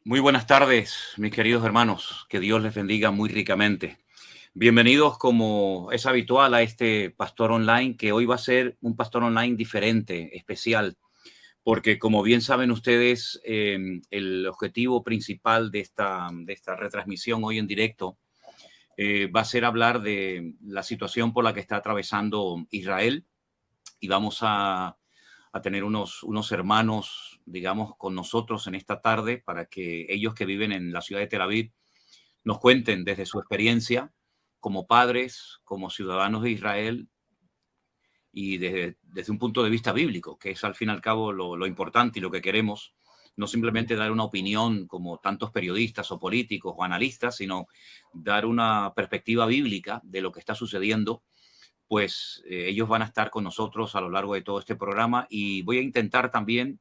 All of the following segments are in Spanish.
Muy buenas tardes, mis queridos hermanos. Que Dios les bendiga muy ricamente. Bienvenidos, como es habitual, a este Pastor Online, que hoy va a ser un Pastor Online diferente, especial, porque como bien saben ustedes, el objetivo principal de esta retransmisión hoy en directo va a ser hablar de la situación por la que está atravesando Israel, y vamos a tener unos hermanos, digamos, con nosotros en esta tarde para que ellos que viven en la ciudad de Tel Aviv nos cuenten desde su experiencia como padres, como ciudadanos de Israel y desde un punto de vista bíblico, que es al fin y al cabo lo importante y lo que queremos, no simplemente dar una opinión como tantos periodistas o políticos o analistas, sino dar una perspectiva bíblica de lo que está sucediendo. Pues ellos van a estar con nosotros a lo largo de todo este programa, y voy a intentar también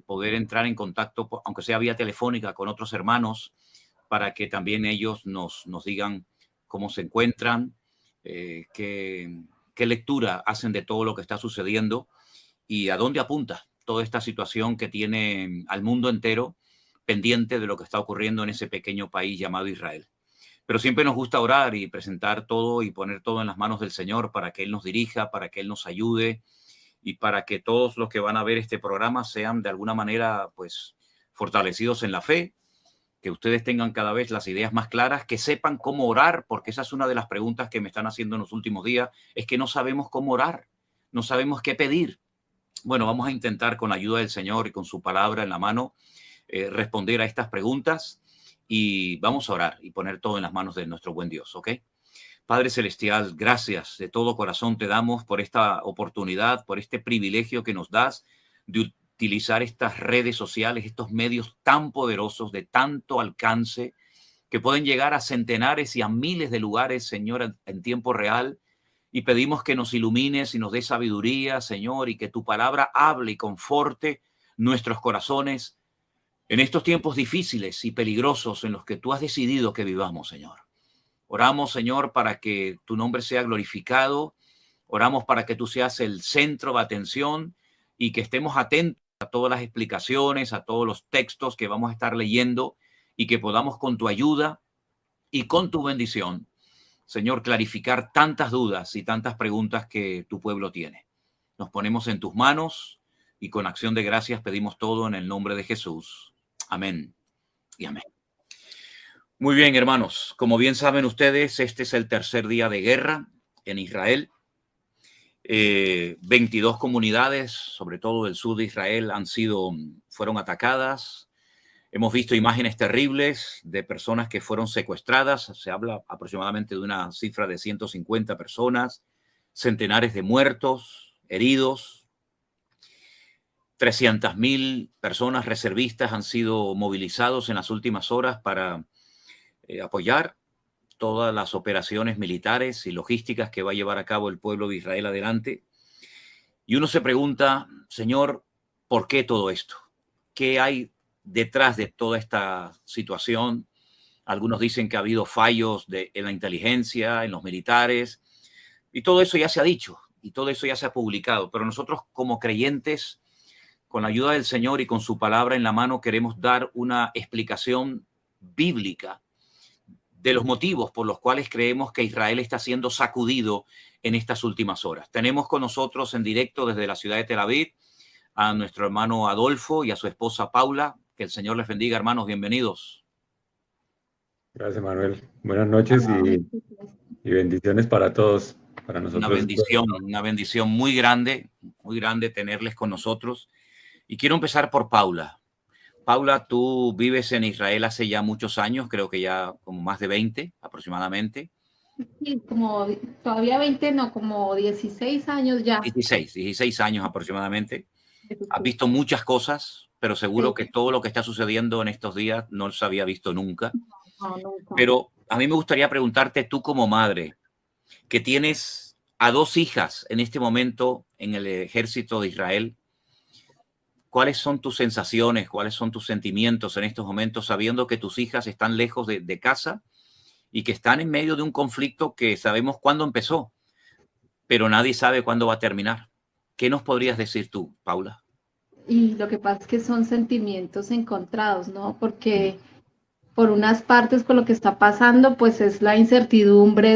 poder entrar en contacto, aunque sea vía telefónica, con otros hermanos, para que también ellos nos digan cómo se encuentran, qué lectura hacen de todo lo que está sucediendo y a dónde apunta toda esta situación que tiene al mundo entero pendiente de lo que está ocurriendo en ese pequeño país llamado Israel. Pero siempre nos gusta orar y presentar todo y poner todo en las manos del Señor para que Él nos dirija, para que Él nos ayude y para que todos los que van a ver este programa sean de alguna manera pues fortalecidos en la fe, que ustedes tengan cada vez las ideas más claras, que sepan cómo orar, porque esa es una de las preguntas que me están haciendo en los últimos días, es que no sabemos cómo orar, no sabemos qué pedir. Bueno, vamos a intentar con la ayuda del Señor y con su palabra en la mano responder a estas preguntas, y vamos a orar y poner todo en las manos de nuestro buen Dios, ¿ok? Padre Celestial, gracias de todo corazón te damos por esta oportunidad, por este privilegio que nos das de utilizar estas redes sociales, estos medios tan poderosos, de tanto alcance, que pueden llegar a centenares y a miles de lugares, Señor, en tiempo real. Y pedimos que nos ilumines y nos dé sabiduría, Señor, y que tu palabra hable y conforte nuestros corazones en estos tiempos difíciles y peligrosos en los que tú has decidido que vivamos, Señor. Oramos, Señor, para que tu nombre sea glorificado. Oramos para que tú seas el centro de atención y que estemos atentos a todas las explicaciones, a todos los textos que vamos a estar leyendo, y que podamos con tu ayuda y con tu bendición, Señor, clarificar tantas dudas y tantas preguntas que tu pueblo tiene. Nos ponemos en tus manos y con acción de gracias pedimos todo en el nombre de Jesús. Amén y amén. Muy bien, hermanos. Como bien saben ustedes, este es el tercer día de guerra en Israel. 22 comunidades, sobre todo del sur de Israel, fueron atacadas. Hemos visto imágenes terribles de personas que fueron secuestradas. Se habla aproximadamente de una cifra de 150 personas, centenares de muertos, heridos. 300.000 personas reservistas han sido movilizados en las últimas horas para apoyar todas las operaciones militares y logísticas que va a llevar a cabo el pueblo de Israel adelante. Y uno se pregunta, Señor, ¿por qué todo esto? ¿Qué hay detrás de toda esta situación? Algunos dicen que ha habido fallos en la inteligencia, en los militares, y todo eso ya se ha dicho, y todo eso ya se ha publicado. Pero nosotros, como creyentes, con la ayuda del Señor y con su palabra en la mano, queremos dar una explicación bíblica de los motivos por los cuales creemos que Israel está siendo sacudido en estas últimas horas. Tenemos con nosotros en directo desde la ciudad de Tel Aviv a nuestro hermano Adolfo y a su esposa Paula. Que el Señor les bendiga, hermanos. Bienvenidos. Gracias, Manuel. Buenas noches y bendiciones para todos, para nosotros. Una bendición muy grande tenerles con nosotros. Y quiero empezar por Paula. Paula, tú vives en Israel hace ya muchos años, creo que ya como más de 20 aproximadamente. Sí, como todavía 20, no, como 16 años ya. 16 años aproximadamente. Has visto muchas cosas, pero seguro que todo lo que está sucediendo en estos días no se había visto nunca. No, nunca. Pero a mí me gustaría preguntarte, tú como madre, que tienes a 2 hijas en este momento en el ejército de Israel, ¿cuáles son tus sensaciones, cuáles son tus sentimientos en estos momentos, sabiendo que tus hijas están lejos de casa y que están en medio de un conflicto que sabemos cuándo empezó, pero nadie sabe cuándo va a terminar? ¿Qué nos podrías decir tú, Paula? Y lo que pasa es que son sentimientos encontrados, ¿no? Porque por unas partes con lo que está pasando, pues es la incertidumbre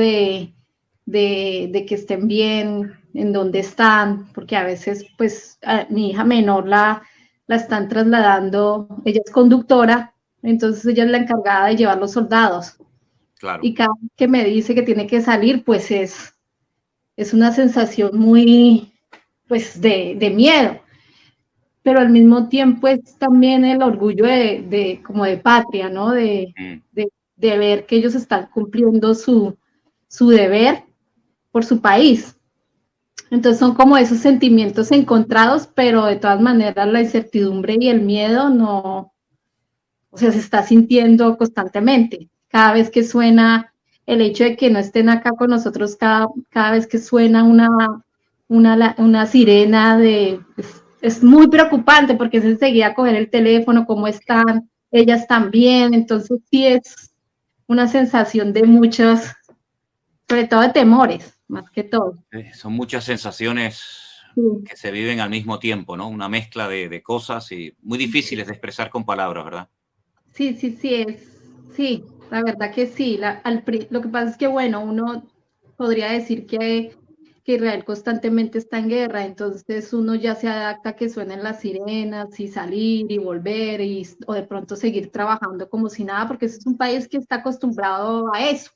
de que estén bien, en dónde están, porque a veces, pues, a mi hija menor la están trasladando, ella es conductora, entonces ella es la encargada de llevar los soldados. Claro. Y cada vez que me dice que tiene que salir, pues es una sensación muy, pues, de miedo, pero al mismo tiempo es también el orgullo como de patria, ¿no? De ver que ellos están cumpliendo su deber por su país. Entonces son como esos sentimientos encontrados, pero de todas maneras la incertidumbre y el miedo no, o sea, se está sintiendo constantemente. Cada vez que suena el hecho de que no estén acá con nosotros, cada vez que suena una sirena es muy preocupante porque es enseguida coger el teléfono, cómo están, ellas también, entonces sí es una sensación de muchos, sobre todo de temores, más que todo. Son muchas sensaciones Sí. que se viven al mismo tiempo, ¿no? Una mezcla de cosas y muy difíciles de expresar con palabras, ¿verdad? Sí, sí, la verdad que sí. Lo que pasa es que, bueno, uno podría decir que Israel constantemente está en guerra, entonces uno ya se adapta a que suenen las sirenas y salir y volver o de pronto seguir trabajando como si nada, porque es un país que está acostumbrado a eso.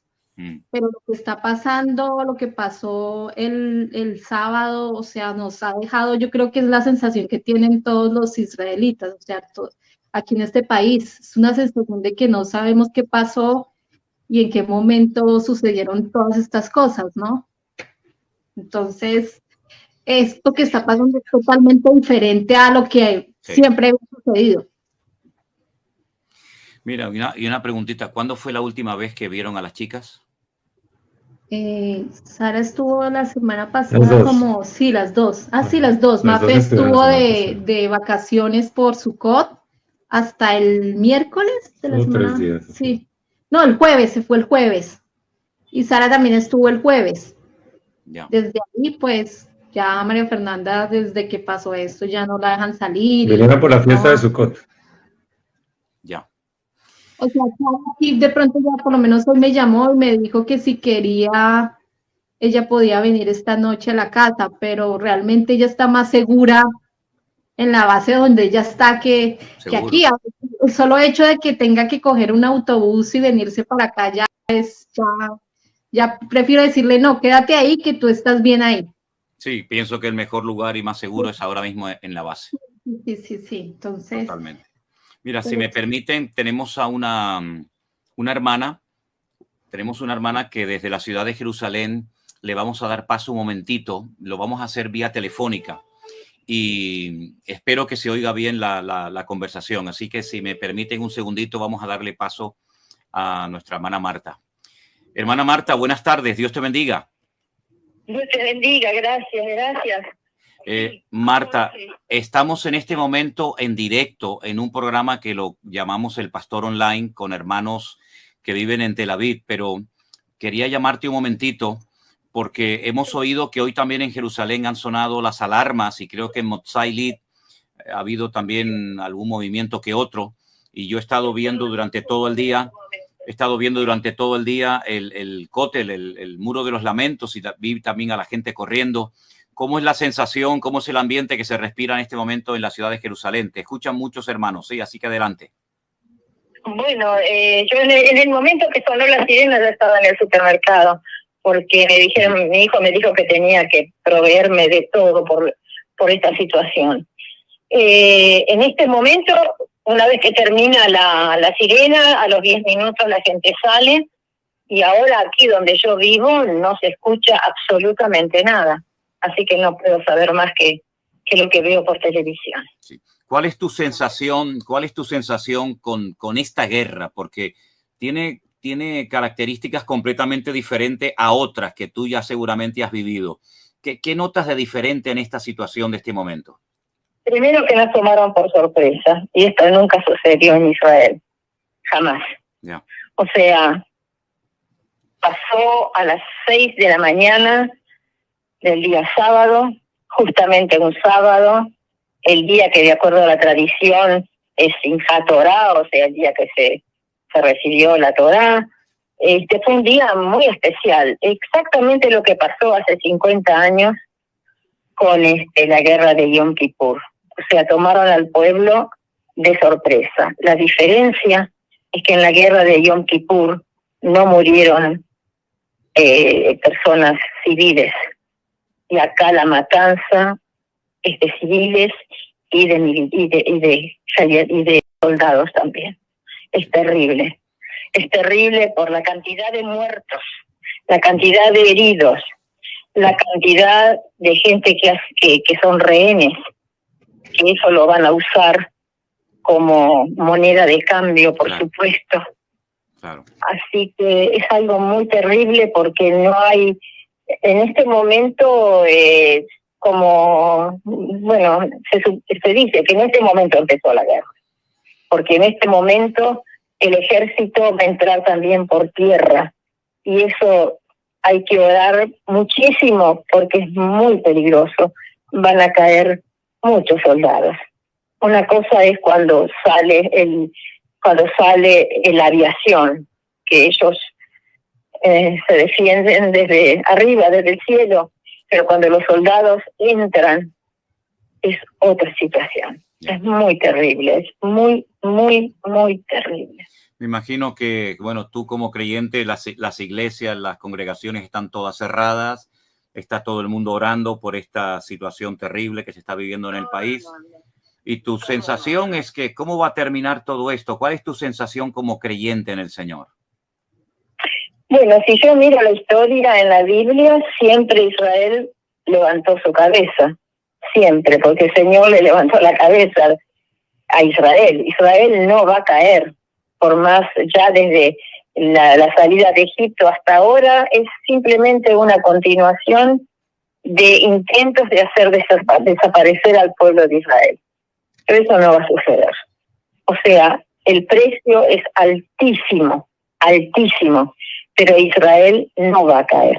Pero lo que está pasando, lo que pasó el sábado, o sea, nos ha dejado, yo creo que es la sensación que tienen todos los israelitas, o sea, aquí en este país, es una sensación de que no sabemos qué pasó y en qué momento sucedieron todas estas cosas, ¿no? Entonces, esto que está pasando es totalmente diferente a lo que siempre ha sucedido. Mira, y una preguntita, ¿cuándo fue la última vez que vieron a las chicas? Sara estuvo la semana pasada como, sí, las dos. Ah, sí, las dos. Mafe estuvo de vacaciones por Sukkot hasta el miércoles de la semana. 3 días. Sí. No, el jueves, se fue el jueves. Y Sara también estuvo el jueves. Ya. Desde ahí, pues, ya María Fernanda, desde que pasó esto, ya no la dejan salir. Vinieron por la fiesta de Sukkot. Ya. O sea, aquí de pronto ya por lo menos hoy me llamó y me dijo que si quería, ella podía venir esta noche a la casa, pero realmente ella está más segura en la base donde ella está que aquí. El solo hecho de que tenga que coger un autobús y venirse para acá ya prefiero decirle, no, quédate ahí, que tú estás bien ahí. Sí, pienso que el mejor lugar y más seguro es ahora mismo en la base. Sí, entonces. Totalmente. Mira, si me permiten, tenemos a una hermana, que desde la ciudad de Jerusalén le vamos a dar paso un momentito, lo vamos a hacer vía telefónica y espero que se oiga bien la conversación. Así que si me permiten un segundito, vamos a darle paso a nuestra hermana Marta. Hermana Marta, buenas tardes, Dios te bendiga. Dios te bendiga, gracias. Marta, estamos en este momento en directo en un programa que lo llamamos El Pastor Online con hermanos que viven en Tel Aviv, pero quería llamarte un momentito porque hemos oído que hoy también en Jerusalén han sonado las alarmas y creo que en Motzai Lit ha habido también algún movimiento que otro y yo he estado viendo durante todo el día el cótel, el muro de los lamentos y vi también a la gente corriendo. ¿Cómo es la sensación, cómo es el ambiente que se respira en este momento en la ciudad de Jerusalén? Te escuchan muchos hermanos, ¿sí? Así que adelante. Bueno, yo en el momento que sonó la sirena ya estaba en el supermercado, porque mi hijo me dijo que tenía que proveerme de todo por esta situación. En este momento, una vez que termina la sirena, a los 10 minutos la gente sale, y ahora aquí donde yo vivo no se escucha absolutamente nada. Así que no puedo saber más que lo que veo por televisión. Sí. ¿Cuál es tu sensación con esta guerra? Porque tiene características completamente diferentes a otras que tú ya seguramente has vivido. ¿Qué notas de diferente en esta situación de este momento? Primero que nos tomaron por sorpresa, y esto nunca sucedió en Israel. Jamás. Yeah. O sea, pasó a las 6 de la mañana del día sábado, justamente un sábado, el día que de acuerdo a la tradición es Simchat Torah, o sea, el día que se recibió la Torah. Fue un día muy especial, exactamente lo que pasó hace 50 años con la guerra de Yom Kippur. O sea, tomaron al pueblo de sorpresa. La diferencia es que en la guerra de Yom Kippur no murieron personas civiles, y acá la matanza es de civiles y de soldados también. Es terrible por la cantidad de muertos, la cantidad de heridos, la cantidad de gente que son rehenes, que eso lo van a usar como moneda de cambio, por supuesto. Claro. Así que es algo muy terrible porque no hay, en este momento, se dice que en este momento empezó la guerra, porque en este momento el ejército va a entrar también por tierra, y eso hay que orar muchísimo porque es muy peligroso. Van a caer muchos soldados. Una cosa es cuando sale la aviación, que ellos se defienden desde arriba, desde el cielo, pero cuando los soldados entran es otra situación. Es muy terrible, es muy, muy, muy terrible. Me imagino que, bueno, tú como creyente, las iglesias, las congregaciones están todas cerradas, está todo el mundo orando por esta situación terrible que se está viviendo en el país. Y tu sensación es que, ¿cómo va a terminar todo esto? ¿Cuál es tu sensación como creyente en el Señor? Bueno, si yo miro la historia en la Biblia, siempre Israel levantó su cabeza, siempre, porque el Señor le levantó la cabeza a Israel. Israel no va a caer, por más, ya desde la salida de Egipto hasta ahora, es simplemente una continuación de intentos de hacer desaparecer al pueblo de Israel. Pero eso no va a suceder. O sea, el precio es altísimo, altísimo, pero Israel no va a caer.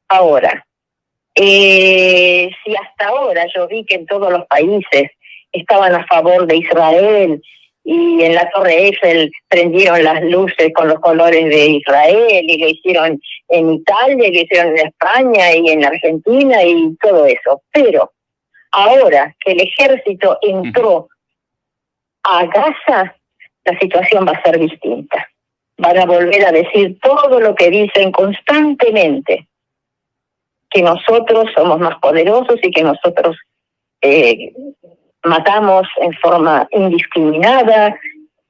Ahora, si hasta ahora yo vi que en todos los países estaban a favor de Israel, y en la Torre Eiffel prendieron las luces con los colores de Israel, y lo hicieron en Italia, y lo hicieron en España, y en Argentina, y todo eso. Pero ahora que el ejército entró a Gaza, la situación va a ser distinta. Van a volver a decir todo lo que dicen constantemente, que nosotros somos más poderosos y que nosotros matamos en forma indiscriminada.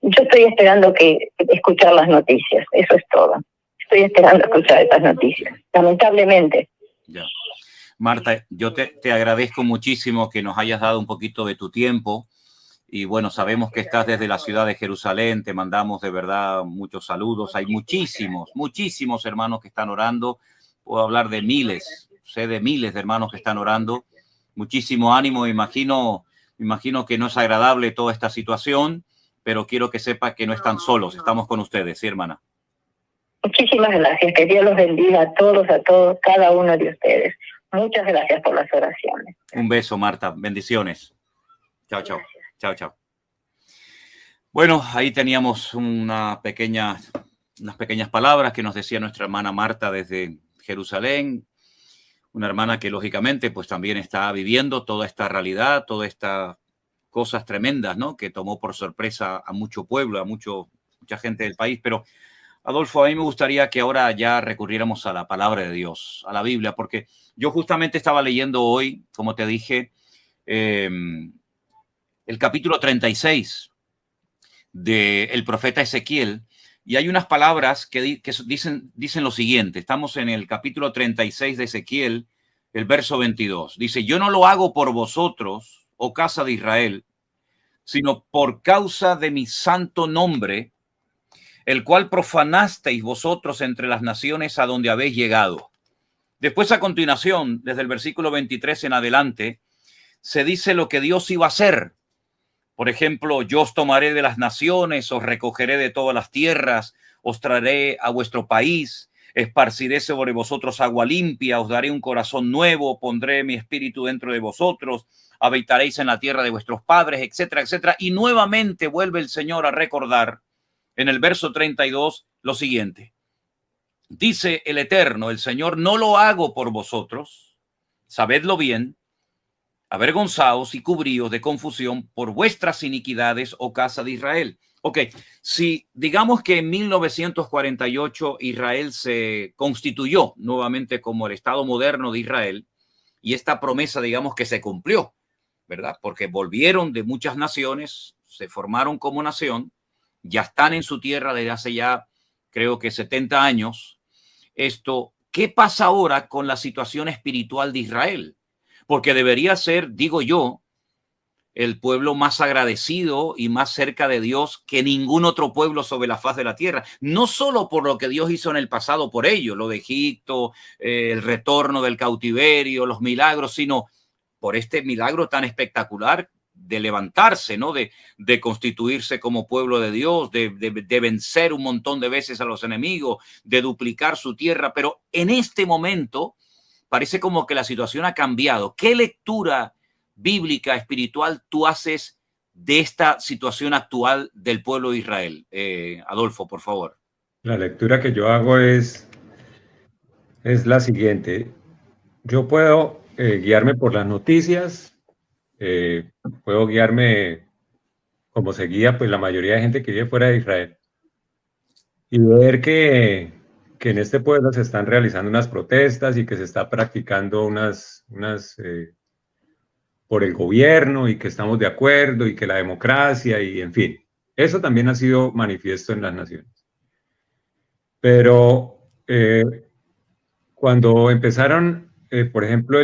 Yo estoy esperando escuchar las noticias, eso es todo. Estoy esperando escuchar estas noticias, lamentablemente. Ya. Marta, yo te agradezco muchísimo que nos hayas dado un poquito de tu tiempo. Y bueno, sabemos que estás desde la ciudad de Jerusalén, te mandamos de verdad muchos saludos. Hay muchísimos hermanos que están orando. Puedo hablar de miles, sé de miles de hermanos que están orando. Muchísimo ánimo, me imagino que no es agradable toda esta situación, pero quiero que sepa que no están solos, estamos con ustedes, ¿sí, hermana? Muchísimas gracias, que Dios los bendiga a todos, cada uno de ustedes. Muchas gracias por las oraciones. Un beso, Marta, bendiciones. Chao, chao. Chao, chao. Bueno, ahí teníamos unas pequeñas palabras que nos decía nuestra hermana Marta desde Jerusalén, una hermana que lógicamente pues también está viviendo toda esta realidad, todas estas cosas tremendas, ¿no? Que tomó por sorpresa a mucho pueblo, a mucha gente del país. Pero, Adolfo, a mí me gustaría que ahora ya recurriéramos a la palabra de Dios, a la Biblia, porque yo justamente estaba leyendo hoy, como te dije, el capítulo 36 del profeta Ezequiel, y hay unas palabras que dicen lo siguiente. Estamos en el capítulo 36 de Ezequiel, el verso 22. Dice, yo no lo hago por vosotros, oh casa de Israel, sino por causa de mi santo nombre, el cual profanasteis vosotros entre las naciones a donde habéis llegado. Después, a continuación, desde el versículo 23 en adelante, se dice lo que Dios iba a hacer. Por ejemplo, yo os tomaré de las naciones, os recogeré de todas las tierras, os traeré a vuestro país, esparciré sobre vosotros agua limpia, os daré un corazón nuevo, pondré mi espíritu dentro de vosotros, habitaréis en la tierra de vuestros padres, etcétera, etcétera. Y nuevamente vuelve el Señor a recordar en el verso 32 lo siguiente. Dice el Eterno, el Señor, no lo hago por vosotros, sabedlo bien, avergonzaos y cubríos de confusión por vuestras iniquidades, oh casa de Israel. Ok, si digamos que en 1948 Israel se constituyó nuevamente como el Estado moderno de Israel y esta promesa, digamos, que se cumplió, ¿verdad? Porque volvieron de muchas naciones, se formaron como nación, ya están en su tierra desde hace ya, creo que 70 años. ¿Qué pasa ahora con la situación espiritual de Israel? Porque debería ser, digo yo, el pueblo más agradecido y más cerca de Dios que ningún otro pueblo sobre la faz de la tierra. No solo por lo que Dios hizo en el pasado por ello, lo de Egipto, el retorno del cautiverio, los milagros, sino por este milagro tan espectacular de levantarse, ¿no? De constituirse como pueblo de Dios, de vencer un montón de veces a los enemigos, de duplicar su tierra. Pero en este momento parece como que la situación ha cambiado. ¿Qué lectura bíblica, espiritual tú haces de esta situación actual del pueblo de Israel? Adolfo, por favor. La lectura que yo hago es la siguiente. Yo puedo guiarme por las noticias, puedo guiarme como se guía pues la mayoría de gente que vive fuera de Israel y ver que en este pueblo se están realizando unas protestas y que se está practicando unas por el gobierno y que estamos de acuerdo y que la democracia y en fin, eso también ha sido manifiesto en las naciones. Pero cuando empezaron, por ejemplo,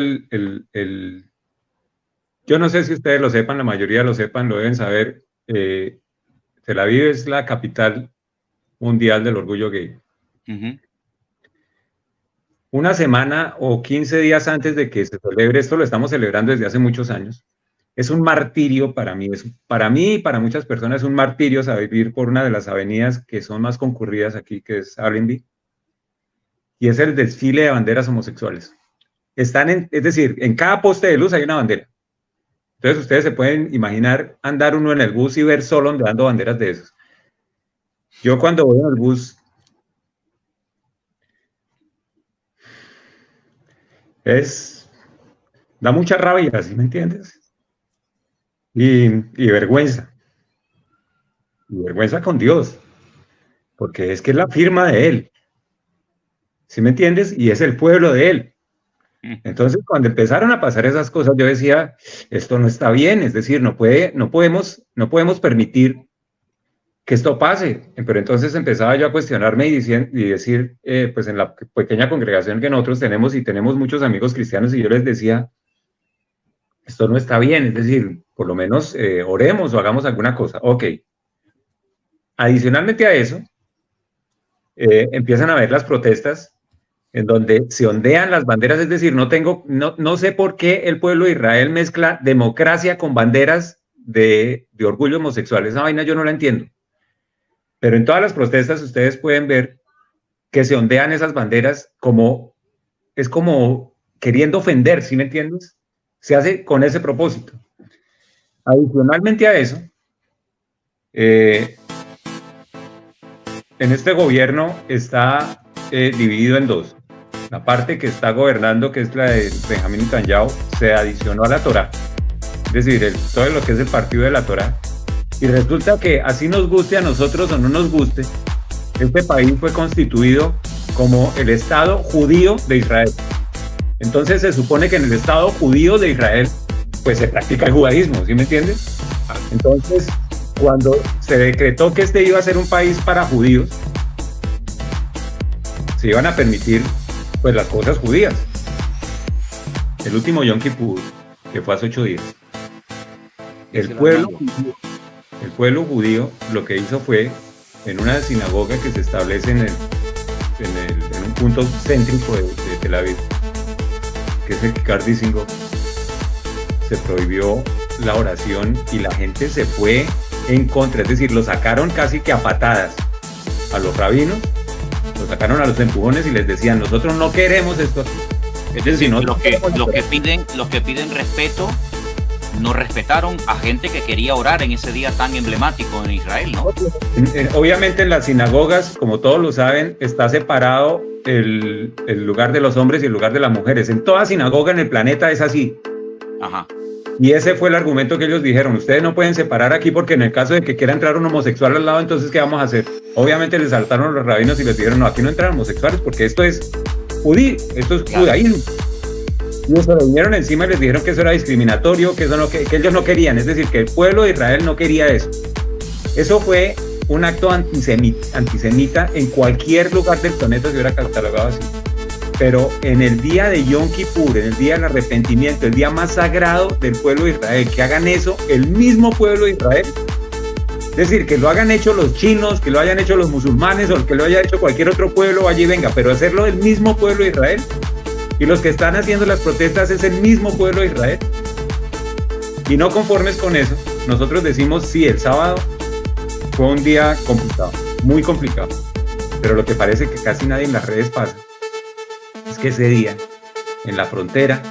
yo no sé si ustedes lo sepan, la mayoría lo sepan, lo deben saber, Tel Aviv es la capital mundial del orgullo gay. Uh-huh. Una semana o 15 días antes de que se celebre, esto lo estamos celebrando desde hace muchos años, es un martirio para mí, para mí y para muchas personas es un martirio saber vivir por una de las avenidas que son más concurridas aquí, que es Allenby, y es el desfile de banderas homosexuales. Es decir, en cada poste de luz hay una bandera. Entonces ustedes se pueden imaginar andar uno en el bus y ver solo ondeando banderas de esos. Yo cuando voy en el bus, da mucha rabia, ¿sí me entiendes? Y vergüenza. Y vergüenza con Dios, porque es que es la firma de Él. ¿Sí me entiendes? Y es el pueblo de Él. Entonces, cuando empezaron a pasar esas cosas, yo decía, esto no está bien, es decir, no podemos permitir que esto pase. Pero entonces empezaba yo a cuestionarme y decir, pues en la pequeña congregación que nosotros tenemos, y tenemos muchos amigos cristianos, y yo les decía, esto no está bien, es decir, por lo menos oremos o hagamos alguna cosa. Ok. Adicionalmente a eso, empiezan a haber las protestas en donde se ondean las banderas, es decir, no sé por qué el pueblo de Israel mezcla democracia con banderas de orgullo homosexual. Esa vaina yo no la entiendo. Pero en todas las protestas ustedes pueden ver que se ondean esas banderas como queriendo ofender, ¿sí me entiendes? Se hace con ese propósito. Adicionalmente a eso, en este gobierno está dividido en dos. La parte que está gobernando, que es la de Benjamín Netanyahu, se adicionó a la Torá, es decir, todo lo que es el partido de la Torá. Y resulta que así nos guste a nosotros o no nos guste, este país fue constituido como el Estado judío de Israel. Entonces se supone que en el Estado judío de Israel pues se practica el judaísmo, ¿sí me entiendes? Entonces, cuando se decretó que este iba a ser un país para judíos, se iban a permitir pues las cosas judías. El último Yom Kippur, que fue hace 8 días, el pueblo judío lo que hizo fue, en una sinagoga que se establece en un punto céntrico de Tel Aviv, que es el Kikar Dizengoff, se prohibió la oración y la gente se fue en contra, es decir, lo sacaron casi que a patadas a los rabinos Los sacaron a los empujones y les decían, nosotros no queremos esto aquí. Es decir, los que piden respeto no respetaron a gente que quería orar en ese día tan emblemático en Israel, ¿no? Obviamente en las sinagogas, como todos lo saben, está separado el lugar de los hombres y el lugar de las mujeres. En toda sinagoga en el planeta es así. Ajá. Y ese fue el argumento que ellos dijeron, ustedes no pueden separar aquí porque en el caso de que quiera entrar un homosexual al lado, entonces ¿qué vamos a hacer? Obviamente les saltaron los rabinos y les dijeron, no, aquí no entran homosexuales porque esto es judaísmo. Y se lo vinieron encima y les dijeron que eso era discriminatorio, que ellos no querían, es decir, que el pueblo de Israel no quería eso. Eso fue un acto antisemita en cualquier lugar del planeta se hubiera catalogado así. Pero en el día de Yom Kippur, en el día del arrepentimiento, el día más sagrado del pueblo de Israel, que hagan eso el mismo pueblo de Israel, es decir, que lo hagan hecho los chinos, que lo hayan hecho los musulmanes o que lo haya hecho cualquier otro pueblo, allí venga, pero hacerlo el mismo pueblo de Israel. Y los que están haciendo las protestas es el mismo pueblo de Israel. Y no conformes con eso, nosotros decimos, sí, el sábado fue un día complicado, muy complicado. Pero lo que parece que casi nadie en las redes pasa es que ese día, en la frontera,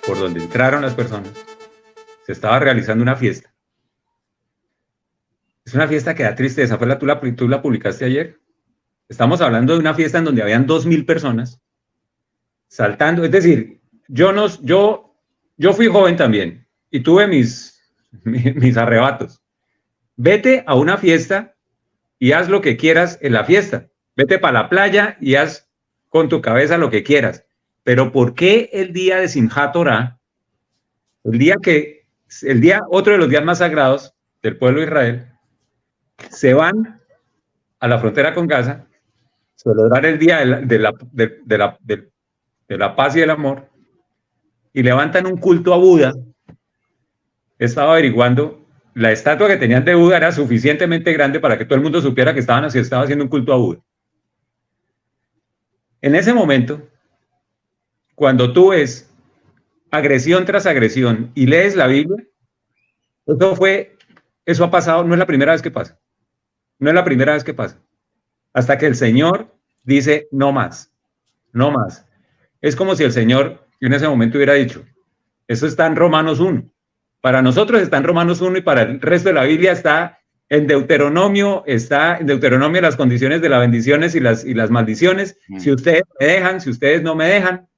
por donde entraron las personas, se estaba realizando una fiesta. Es una fiesta que da tristeza. ¿Tú la publicaste ayer? Estamos hablando de una fiesta en donde habían 2.000 personas saltando. Es decir, yo fui joven también y tuve mis arrebatos. Vete a una fiesta y haz lo que quieras en la fiesta. Vete para la playa y haz con tu cabeza lo que quieras. Pero ¿por qué el día de Simchat Torah, otro de los días más sagrados del pueblo de Israel, se van a la frontera con Gaza, celebrar el día de la paz y el amor, y levantan un culto a Buda? Estaba averiguando, la estatua que tenían de Buda era suficientemente grande para que todo el mundo supiera que estaba haciendo un culto a Buda. En ese momento, cuando tú ves agresión tras agresión y lees la Biblia, eso ha pasado, no es la primera vez que pasa. No es la primera vez que pasa. Hasta que el Señor dice, no más, no más. Es como si el Señor en ese momento hubiera dicho, eso está en Romanos 1. Para nosotros está en Romanos 1 y para el resto de la Biblia está en Deuteronomio las condiciones de las bendiciones y las maldiciones. Si ustedes me dejan, si ustedes no me dejan.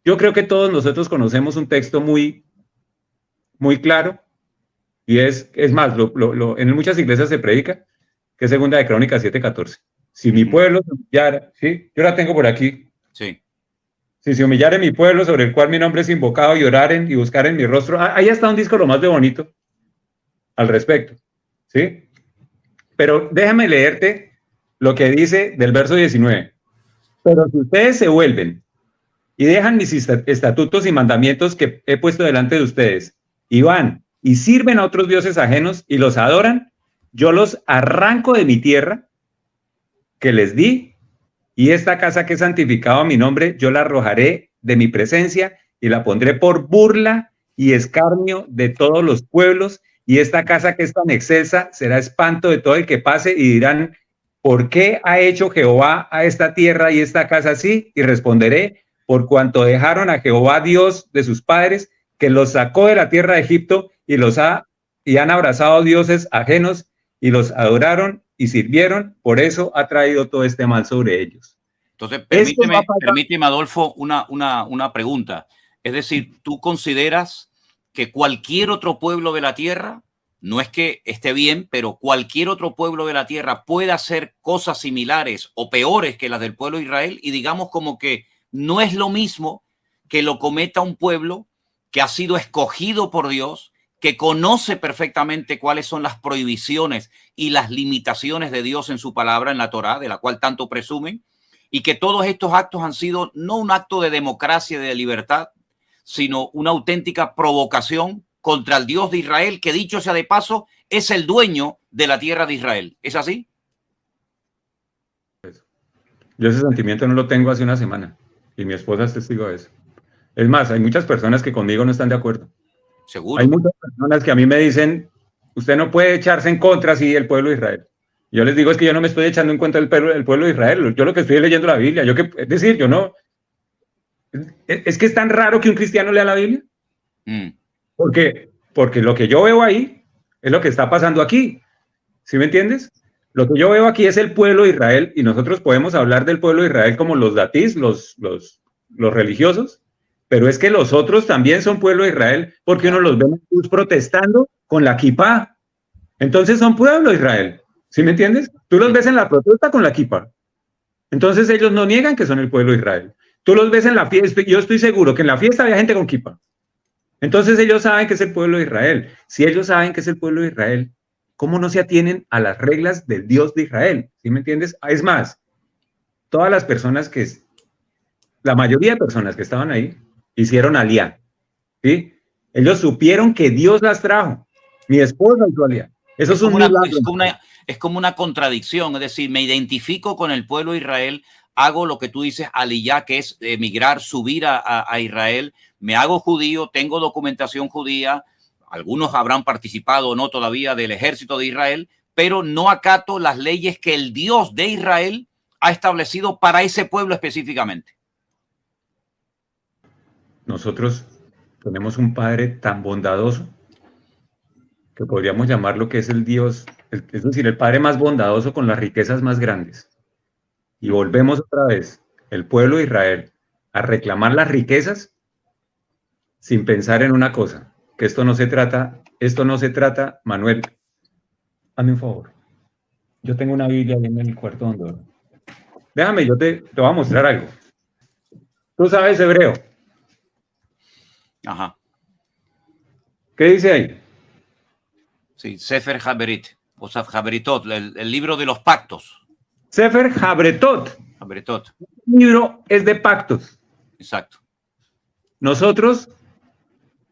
Yo creo que todos nosotros conocemos un texto muy, muy claro y es más, en muchas iglesias se predica, que es Segunda de Crónicas 7:14. Si mi pueblo se humillara, ¿sí? Yo la tengo por aquí. Sí. Si se humillare mi pueblo sobre el cual mi nombre es invocado y oraren y buscaren mi rostro. Ahí está un disco lo más de bonito al respecto, ¿sí? Pero déjame leerte lo que dice del verso 19. Pero si ustedes se vuelven y dejan mis estatutos y mandamientos que he puesto delante de ustedes y van y sirven a otros dioses ajenos y los adoran, yo los arranco de mi tierra que les di, y esta casa que he santificado a mi nombre, yo la arrojaré de mi presencia y la pondré por burla y escarnio de todos los pueblos, y esta casa que es tan excelsa será espanto de todo el que pase y dirán, ¿por qué ha hecho Jehová a esta tierra y esta casa así? Y responderé, por cuanto dejaron a Jehová Dios de sus padres, que los sacó de la tierra de Egipto y han abrazado dioses ajenos y los adoraron y sirvieron, por eso ha traído todo este mal sobre ellos. Entonces, permíteme, Adolfo, una pregunta. Es decir, ¿tú consideras que cualquier otro pueblo de la tierra, no es que esté bien, pero cualquier otro pueblo de la tierra pueda hacer cosas similares o peores que las del pueblo de Israel? Y digamos como que no es lo mismo que lo cometa un pueblo que ha sido escogido por Dios, que conoce perfectamente cuáles son las prohibiciones y las limitaciones de Dios en su palabra, en la Torá, de la cual tanto presumen, y que todos estos actos han sido no un acto de democracia y de libertad, sino una auténtica provocación contra el Dios de Israel, que dicho sea de paso, es el dueño de la tierra de Israel. ¿Es así? Yo ese sentimiento no lo tengo hace una semana, y mi esposa es testigo de eso. Es más, hay muchas personas que conmigo no están de acuerdo. Seguro. Hay muchas personas que a mí me dicen, usted no puede echarse en contra así del pueblo de Israel. Yo les digo es que yo no me estoy echando en cuenta el pueblo de Israel. Yo lo que estoy es leyendo la Biblia. Es decir, yo no... Es que es tan raro que un cristiano lea la Biblia. Porque lo que yo veo ahí es lo que está pasando aquí. ¿Sí me entiendes? Lo que yo veo aquí es el pueblo de Israel, y nosotros podemos hablar del pueblo de Israel como los datís, los religiosos, pero es que los otros también son pueblo de Israel, porque uno los ve protestando con la kipá. Entonces son pueblo de Israel. ¿Sí me entiendes? Tú los ves en la protesta con la kipá. Entonces ellos no niegan que son el pueblo de Israel. Tú los ves en la fiesta. Yo estoy seguro que en la fiesta había gente con kipá. Entonces ellos saben que es el pueblo de Israel. Si ellos saben que es el pueblo de Israel, ¿cómo no se atienen a las reglas del Dios de Israel? ¿Sí me entiendes? Es más, todas las personas la mayoría de personas que estaban ahí, hicieron aliyá. ¿Sí? Ellos supieron que Dios las trajo. Mi esposa hizo aliyá. Eso es un milagro. Es como una contradicción, es decir, me identifico con el pueblo de Israel, hago lo que tú dices, aliyá, que es emigrar, subir a Israel, me hago judío, tengo documentación judía, algunos habrán participado o no todavía del ejército de Israel, pero no acato las leyes que el Dios de Israel ha establecido para ese pueblo específicamente. Nosotros tenemos un Padre tan bondadoso que podríamos llamarlo que es el Dios, es decir, el Padre más bondadoso con las riquezas más grandes. Y volvemos otra vez, el pueblo de Israel, a reclamar las riquezas sin pensar en una cosa, que esto no se trata, Manuel, hazme un favor. Yo tengo una Biblia ahí en el cuarto donde duermo. Déjame, yo te voy a mostrar algo. Tú sabes hebreo. Ajá. ¿Qué dice ahí? Sí, Sefer Haberit, o Haberitot, el libro de los pactos. Sefer Habretot. Haberitot. El libro es de pactos. Exacto. Nosotros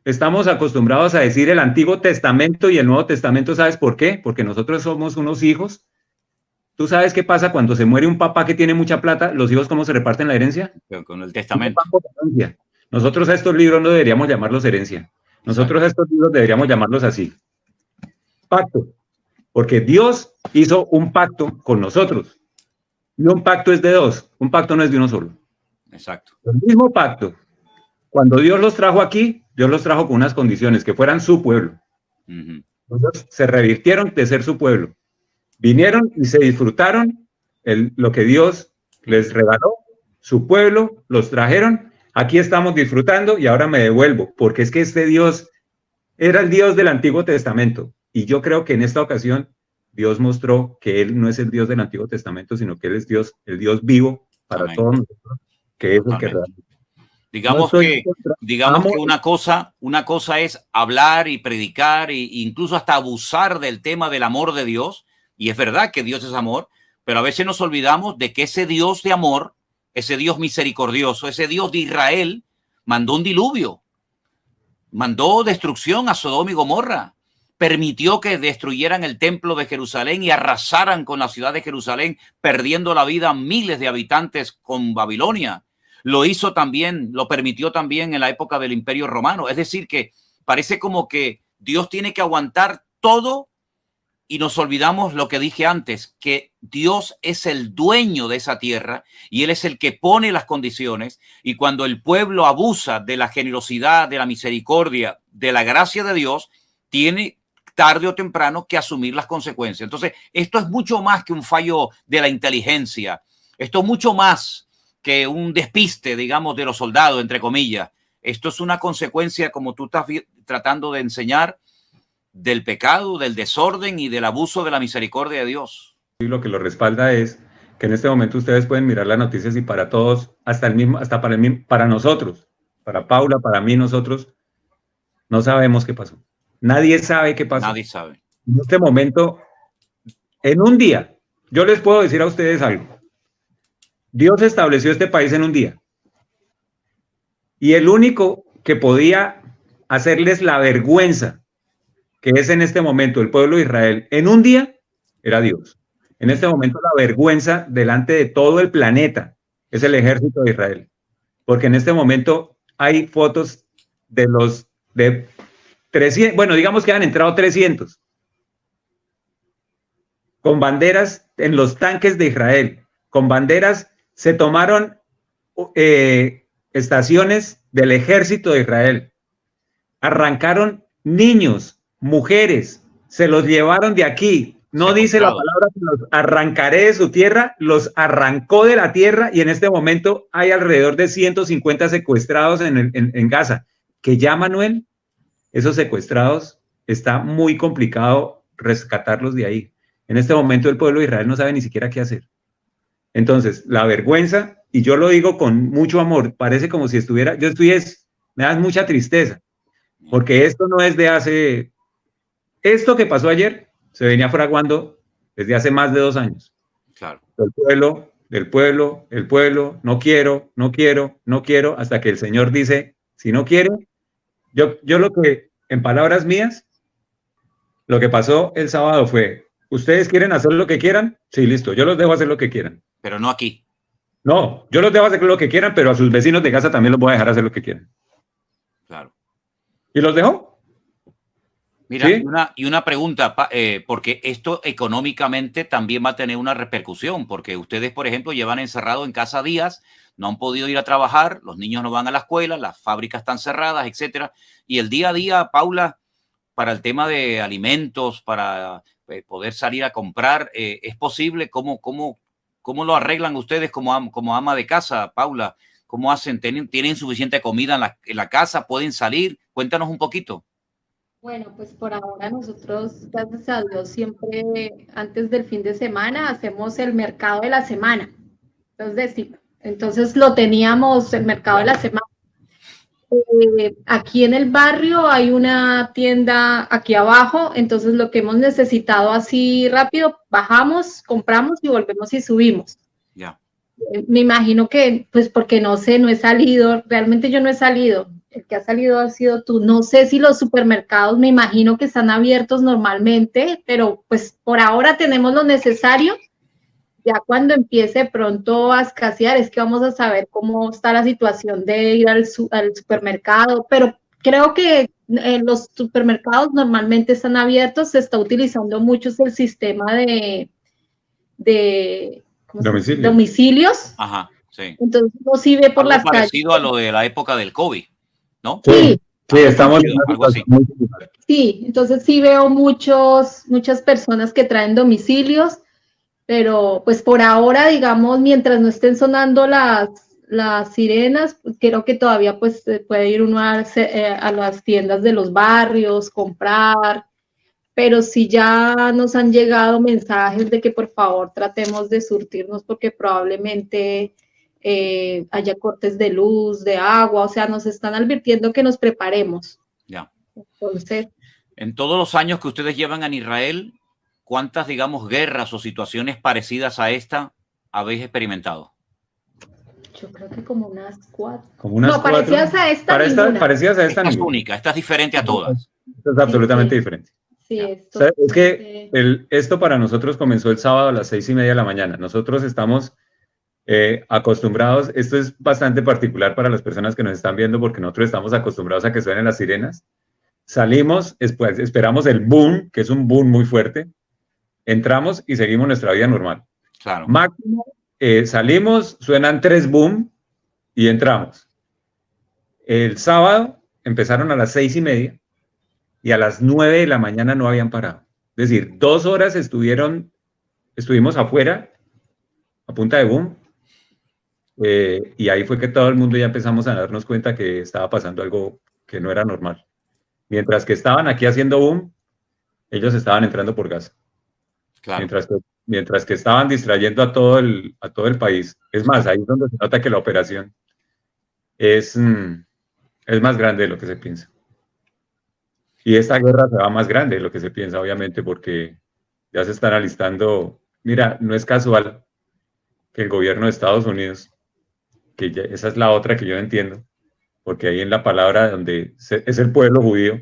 estamos acostumbrados a decir el Antiguo Testamento y el Nuevo Testamento. ¿Sabes por qué? Porque nosotros somos unos hijos. ¿Tú sabes qué pasa cuando se muere un papá que tiene mucha plata? ¿Los hijos cómo se reparten la herencia? Con el testamento. Nosotros a estos libros no deberíamos llamarlos herencia. Nosotros a estos libros deberíamos llamarlos así. Pacto. Porque Dios hizo un pacto con nosotros. Y un pacto es de dos. Un pacto no es de uno solo. Exacto. El mismo pacto. Cuando Dios los trajo aquí, Dios los trajo con unas condiciones, que fueran su pueblo. Ellos se revirtieron de ser su pueblo. Vinieron y se disfrutaron lo que Dios les regaló, su pueblo, los trajeron. Aquí estamos disfrutando y ahora me devuelvo, porque es que este Dios era el Dios del Antiguo Testamento. Y yo creo que en esta ocasión Dios mostró que Él no es el Dios del Antiguo Testamento, sino que Él es Dios, el Dios vivo para Amén. todos nosotros, que es el que realmente. Digamos que una cosa es hablar y predicar e incluso hasta abusar del tema del amor de Dios. Y es verdad que Dios es amor, pero a veces nos olvidamos de que ese Dios de amor, ese Dios misericordioso, ese Dios de Israel, mandó un diluvio, mandó destrucción a Sodoma y Gomorra, permitió que destruyeran el templo de Jerusalén y arrasaran con la ciudad de Jerusalén, perdiendo la vida a miles de habitantes con Babilonia. Lo hizo también, lo permitió también en la época del Imperio Romano. Es decir, que parece como que Dios tiene que aguantar todo y nos olvidamos lo que dije antes, que Dios es el dueño de esa tierra y Él es el que pone las condiciones. Y cuando el pueblo abusa de la generosidad, de la misericordia, de la gracia de Dios, tiene tarde o temprano que asumir las consecuencias. Entonces, esto es mucho más que un fallo de la inteligencia. Esto es mucho más que un despiste, digamos, de los soldados, entre comillas. Esto es una consecuencia, como tú estás tratando de enseñar, del pecado, del desorden y del abuso de la misericordia de Dios. Y lo que lo respalda es que en este momento ustedes pueden mirar las noticias y para todos, para nosotros, para Paula, para mí, nosotros, no sabemos qué pasó. Nadie sabe qué pasó. Nadie sabe. En este momento, en un día, yo les puedo decir a ustedes algo. Dios estableció este país en un día. Y el único que podía hacerles la vergüenza, que es en este momento el pueblo de Israel, en un día, era Dios. En este momento la vergüenza delante de todo el planeta es el ejército de Israel. Porque en este momento hay fotos de 300, bueno, digamos que han entrado 300. con banderas en los tanques de Israel, con banderas, se tomaron estaciones del ejército de Israel, arrancaron niños, mujeres, se los llevaron de aquí. No dice la palabra que los arrancaré de su tierra, los arrancó de la tierra y en este momento hay alrededor de 150 secuestrados en Gaza. Que ya, Manuel, esos secuestrados, está muy complicado rescatarlos de ahí. En este momento el pueblo de Israel no sabe ni siquiera qué hacer. Entonces, la vergüenza, y yo lo digo con mucho amor, parece como si estuviera, me da mucha tristeza, porque esto no es de hace, esto que pasó ayer, se venía fraguando desde hace más de 2 años. Claro. El pueblo, no quiero, hasta que el Señor dice, si no quiere, yo lo que, en palabras mías, lo que pasó el sábado fue, ¿ustedes quieren hacer lo que quieran? Sí, listo, yo los dejo hacer lo que quieran. Pero no aquí. No, yo los dejo hacer lo que quieran, pero a sus vecinos de casa también los voy a dejar hacer lo que quieran. Claro. ¿Y los dejó? Mira, ¿Sí? y una pregunta, porque esto económicamente también va a tener una repercusión, porque ustedes, por ejemplo, llevan encerrado en casa días, no han podido ir a trabajar, los niños no van a la escuela, las fábricas están cerradas, etcétera. Y el día a día, Paula, para el tema de alimentos, para poder salir a comprar, ¿es posible? ¿Cómo lo arreglan ustedes como ama de casa, Paula? ¿Cómo hacen? ¿Tienen suficiente comida en la casa? ¿Pueden salir? Cuéntanos un poquito. Bueno, pues por ahora nosotros, gracias a Dios, siempre antes del fin de semana hacemos el mercado de la semana. Entonces lo teníamos, el mercado de la semana. Aquí en el barrio hay una tienda aquí abajo, entonces lo que hemos necesitado así rápido, bajamos, compramos y volvemos y subimos. Ya. Me imagino que, pues porque no sé, no he salido, realmente yo no he salido. El que ha salido ha sido tú. No sé si los supermercados, me imagino que están abiertos normalmente, pero pues por ahora tenemos lo necesario. Ya cuando empiece pronto a escasear es que vamos a saber cómo está la situación de ir al supermercado, pero creo que los supermercados normalmente están abiertos, se está utilizando mucho el sistema de domicilios. Ajá, sí. Entonces uno sí ve por las calles. Parecido a lo de la época del COVID, ¿no? Sí, estamos en algo así. Sí, entonces sí veo muchas personas que traen domicilios, pero pues por ahora, digamos, mientras no estén sonando las sirenas, pues, creo que todavía pues puede ir uno a las tiendas de los barrios, comprar, pero sí ya nos han llegado mensajes de que por favor tratemos de surtirnos porque probablemente haya cortes de luz, de agua, o sea, nos están advirtiendo que nos preparemos. Ya. Entonces, en todos los años que ustedes llevan en Israel, ¿cuántas, digamos, guerras o situaciones parecidas a esta habéis experimentado? Yo creo que como unas 4. No, parecidas a esta. Parecidas a esta. Esta es única, esta es diferente a todas. Esta es absolutamente diferente. Sí, o sea, es que esto para nosotros comenzó el sábado a las 6:30 de la mañana. Nosotros estamos acostumbrados, esto es bastante particular para las personas que nos están viendo porque nosotros estamos acostumbrados a que suenen las sirenas. Salimos, después esperamos el boom, que es un boom muy fuerte, entramos y seguimos nuestra vida normal. Claro. Máximo, salimos, suenan 3 boom y entramos. El sábado empezaron a las 6:30 y a las 9 de la mañana no habían parado. Es decir, 2 horas estuvimos afuera a punta de boom. Y ahí fue que todo el mundo ya empezamos a darnos cuenta que estaba pasando algo que no era normal. Mientras que estaban aquí haciendo boom, ellos estaban entrando por Gaza. Claro. Mientras que estaban distrayendo a todo el país. Es más, ahí es donde se nota que la operación es más grande de lo que se piensa. Y esta guerra se va más grande de lo que se piensa, obviamente, porque ya se están alistando. Mira, no es casual que el gobierno de Estados Unidos, que ya, esa es la otra que yo no entiendo, porque ahí en la palabra donde es el pueblo judío,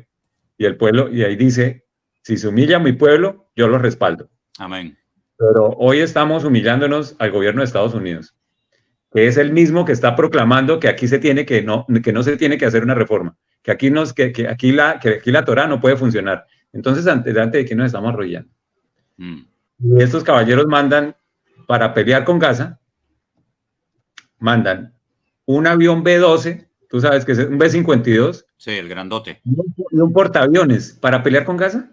y ahí dice, si se humilla a mi pueblo, yo lo respaldo. Amén. Pero hoy estamos humillándonos al gobierno de Estados Unidos, que es el mismo que está proclamando que aquí no se tiene que hacer una reforma, que aquí la Torá no puede funcionar. Entonces, ¿ante de qué nos estamos arrollando? Y estos caballeros mandan, para pelear con Gaza, mandan un avión B-12, tú sabes que es un B-52. Sí, el grandote. Y un portaaviones para pelear con Gaza.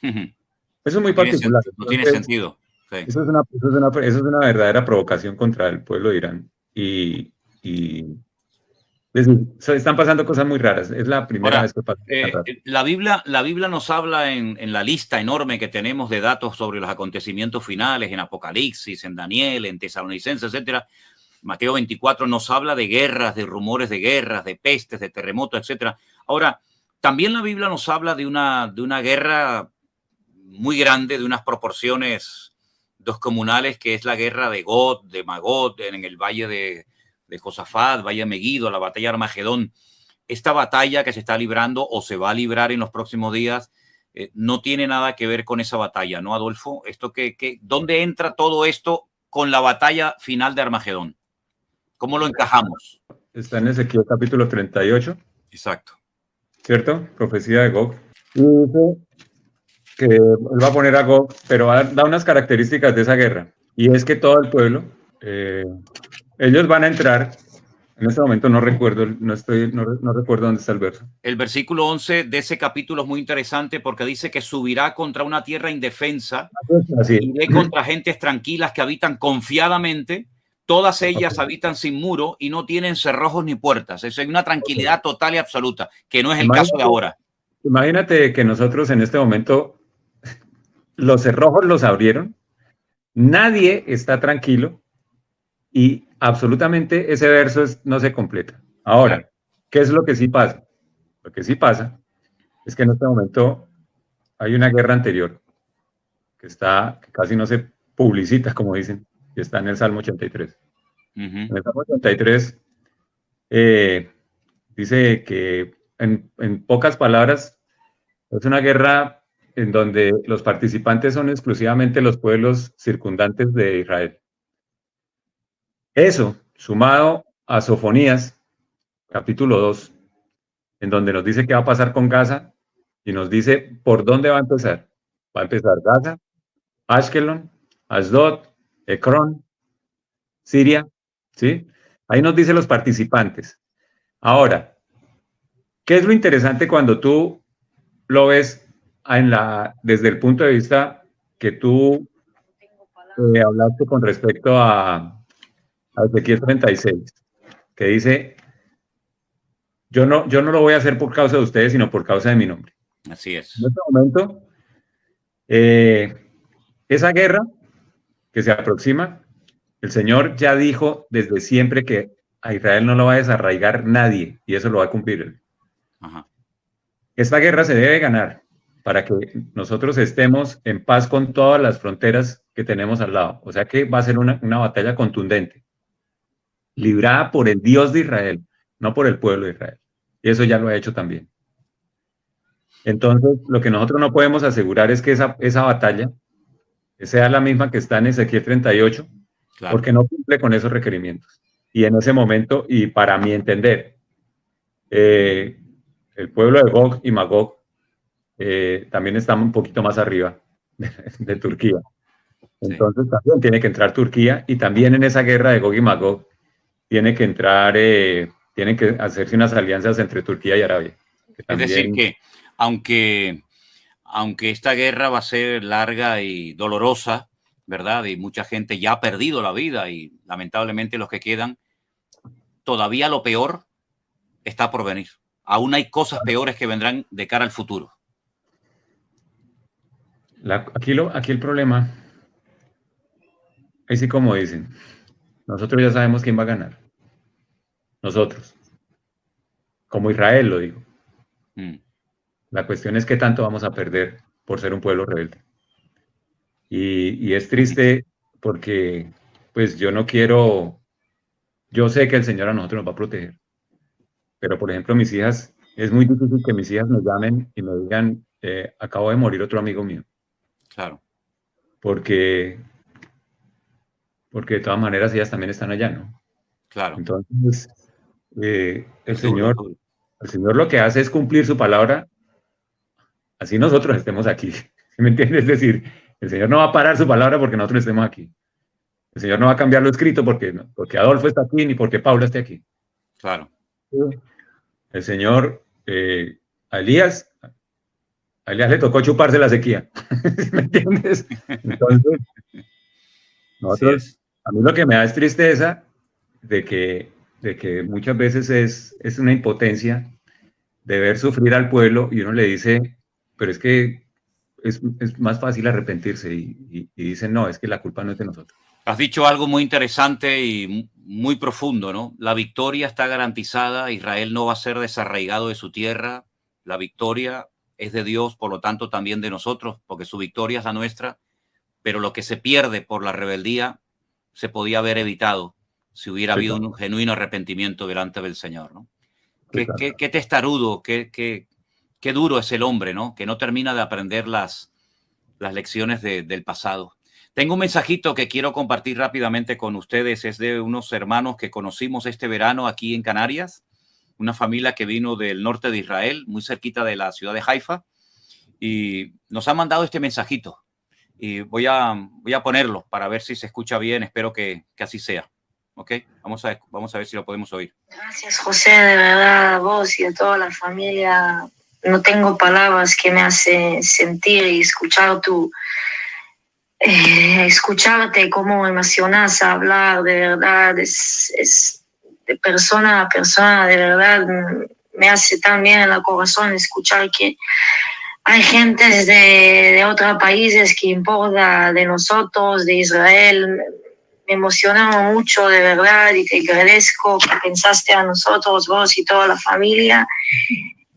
Eso es muy particular. No tiene sentido. Sí. Eso es una verdadera provocación contra el pueblo de Irán. Y están pasando cosas muy raras. Es la primera vez que pasa. La Biblia nos habla en la lista enorme que tenemos de datos sobre los acontecimientos finales, en Apocalipsis, en Daniel, en Tesalonicenses, etcétera. Mateo 24 nos habla de guerras, de rumores de guerras, de pestes, de terremotos, etcétera. Ahora, también la Biblia nos habla de una guerra muy grande, de unas proporciones descomunales, que es la guerra de Gog, de Magog, en el valle de Josafat, valle de Meguido, la batalla de Armagedón. Esta batalla que se está librando o se va a librar en los próximos días no tiene nada que ver con esa batalla, ¿no, Adolfo? ¿Dónde entra todo esto con la batalla final de Armagedón? ¿Cómo lo encajamos? Está en Ezequiel capítulo 38. Exacto. ¿Cierto? Profecía de Gog. Y dice que él va a poner a Gog, pero da unas características de esa guerra. Y es que todo el pueblo, ellos van a entrar. En este momento no recuerdo dónde está el verso. El versículo 11 de ese capítulo es muy interesante porque dice que subirá contra una tierra indefensa y de contra gentes tranquilas que habitan confiadamente. Todas ellas habitan sin muro y no tienen cerrojos ni puertas. Eso es una tranquilidad total y absoluta, que no es el caso de ahora. Imagínate que nosotros en este momento los cerrojos los abrieron, nadie está tranquilo y absolutamente ese verso no se completa. Ahora, ¿qué es lo que sí pasa? Lo que sí pasa es que en este momento hay una guerra anterior que casi no se publicita, como dicen, y está en el Salmo 83. En el Salmo 83 dice que en pocas palabras es una guerra en donde los participantes son exclusivamente los pueblos circundantes de Israel. Eso, sumado a Sofonías, capítulo 2, en donde nos dice qué va a pasar con Gaza y nos dice por dónde va a empezar. Va a empezar Gaza, Ashkelon, Asdod, Ecrón, Siria, ¿sí? Ahí nos dice los participantes. Ahora, ¿qué es lo interesante cuando tú lo ves desde el punto de vista que tú hablaste con respecto a Ezequiel 36, que dice, yo no lo voy a hacer por causa de ustedes, sino por causa de mi nombre. Así es. En este momento, esa guerra que se aproxima, el Señor ya dijo desde siempre que a Israel no lo va a desarraigar nadie, y eso lo va a cumplir él. Ajá. Esta guerra se debe ganar para que nosotros estemos en paz con todas las fronteras que tenemos al lado. O sea que va a ser una batalla contundente, librada por el Dios de Israel, no por el pueblo de Israel. Y eso ya lo ha hecho también. Entonces, lo que nosotros no podemos asegurar es que esa batalla sea la misma que está en Ezequiel 38, claro, porque no cumple con esos requerimientos. Y en ese momento, y para mi entender, el pueblo de Gog y Magog también está un poquito más arriba de Turquía. Entonces, también tiene que entrar Turquía, y también en esa guerra de Gog y Magog tiene que entrar, tienen que hacerse unas alianzas entre Turquía y Arabia. Es decir, que aunque esta guerra va a ser larga y dolorosa, ¿verdad? Y mucha gente ya ha perdido la vida y lamentablemente los que quedan, todavía lo peor está por venir. Aún hay cosas peores que vendrán de cara al futuro. Aquí el problema, así como dicen, nosotros ya sabemos quién va a ganar. Nosotros. Como Israel lo digo. La cuestión es qué tanto vamos a perder por ser un pueblo rebelde. Y es triste porque, pues, yo sé que el Señor a nosotros nos va a proteger. Pero, por ejemplo, mis hijas, es muy difícil que mis hijas me llamen y me digan, acabo de morir otro amigo mío. Claro. Porque de todas maneras ellas también están allá, ¿no? Claro. Entonces, el Señor lo que hace es cumplir su palabra, así nosotros estemos aquí. ¿Me entiendes? Es decir, El Señor no va a parar su palabra porque nosotros estemos aquí. El Señor no va a cambiar lo escrito porque Adolfo está aquí ni porque Paula esté aquí. Claro. El Señor, a Elías le tocó chuparse la sequía. ¿Me entiendes? Entonces, nosotros, a mí lo que me da es tristeza de que muchas veces es una impotencia de ver sufrir al pueblo y uno le dice, pero es que es más fácil arrepentirse y dicen, no, es que la culpa no es de nosotros. Has dicho algo muy interesante y muy profundo, ¿no? La victoria está garantizada, Israel no va a ser desarraigado de su tierra, la victoria es de Dios, por lo tanto también de nosotros, porque su victoria es la nuestra, pero lo que se pierde por la rebeldía se podía haber evitado si hubiera habido un genuino arrepentimiento delante del Señor, ¿no? Qué testarudo, qué duro es el hombre, ¿no? Que no termina de aprender las lecciones del pasado. Tengo un mensajito que quiero compartir rápidamente con ustedes. Es de unos hermanos que conocimos este verano aquí en Canarias, una familia que vino del norte de Israel, muy cerquita de la ciudad de Haifa, y nos han mandado este mensajito. Y voy a ponerlo para ver si se escucha bien. Espero que así sea. ¿Ok? Vamos a ver si lo podemos oír. Gracias, José, de verdad, a vos y a toda la familia. No tengo palabras que me hacen sentir y escuchar escucharte cómo emocionas a hablar, de verdad, es de persona a persona, de verdad, me hace tan bien en el corazón escuchar que hay gentes de otros países que importa de nosotros, de Israel. Me emocionamos mucho, de verdad, y te agradezco que pensaste a nosotros, vos y toda la familia.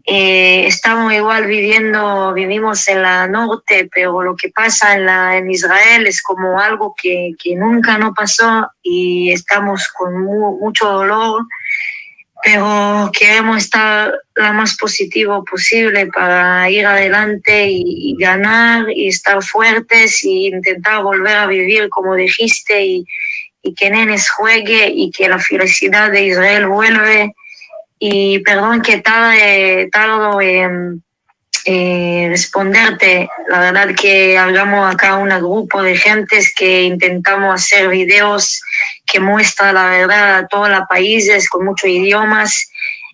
Estamos igual vivimos en la norte, pero lo que pasa en Israel es como algo que nunca no pasó y estamos con mucho dolor, pero queremos estar lo más positivo posible para ir adelante y ganar y estar fuertes y intentar volver a vivir como dijiste y que Nenes juegue y que la felicidad de Israel vuelve. Y perdón que tardo en responderte. La verdad que hablamos acá un grupo de gentes que intentamos hacer videos que muestran la verdad a todos los países con muchos idiomas.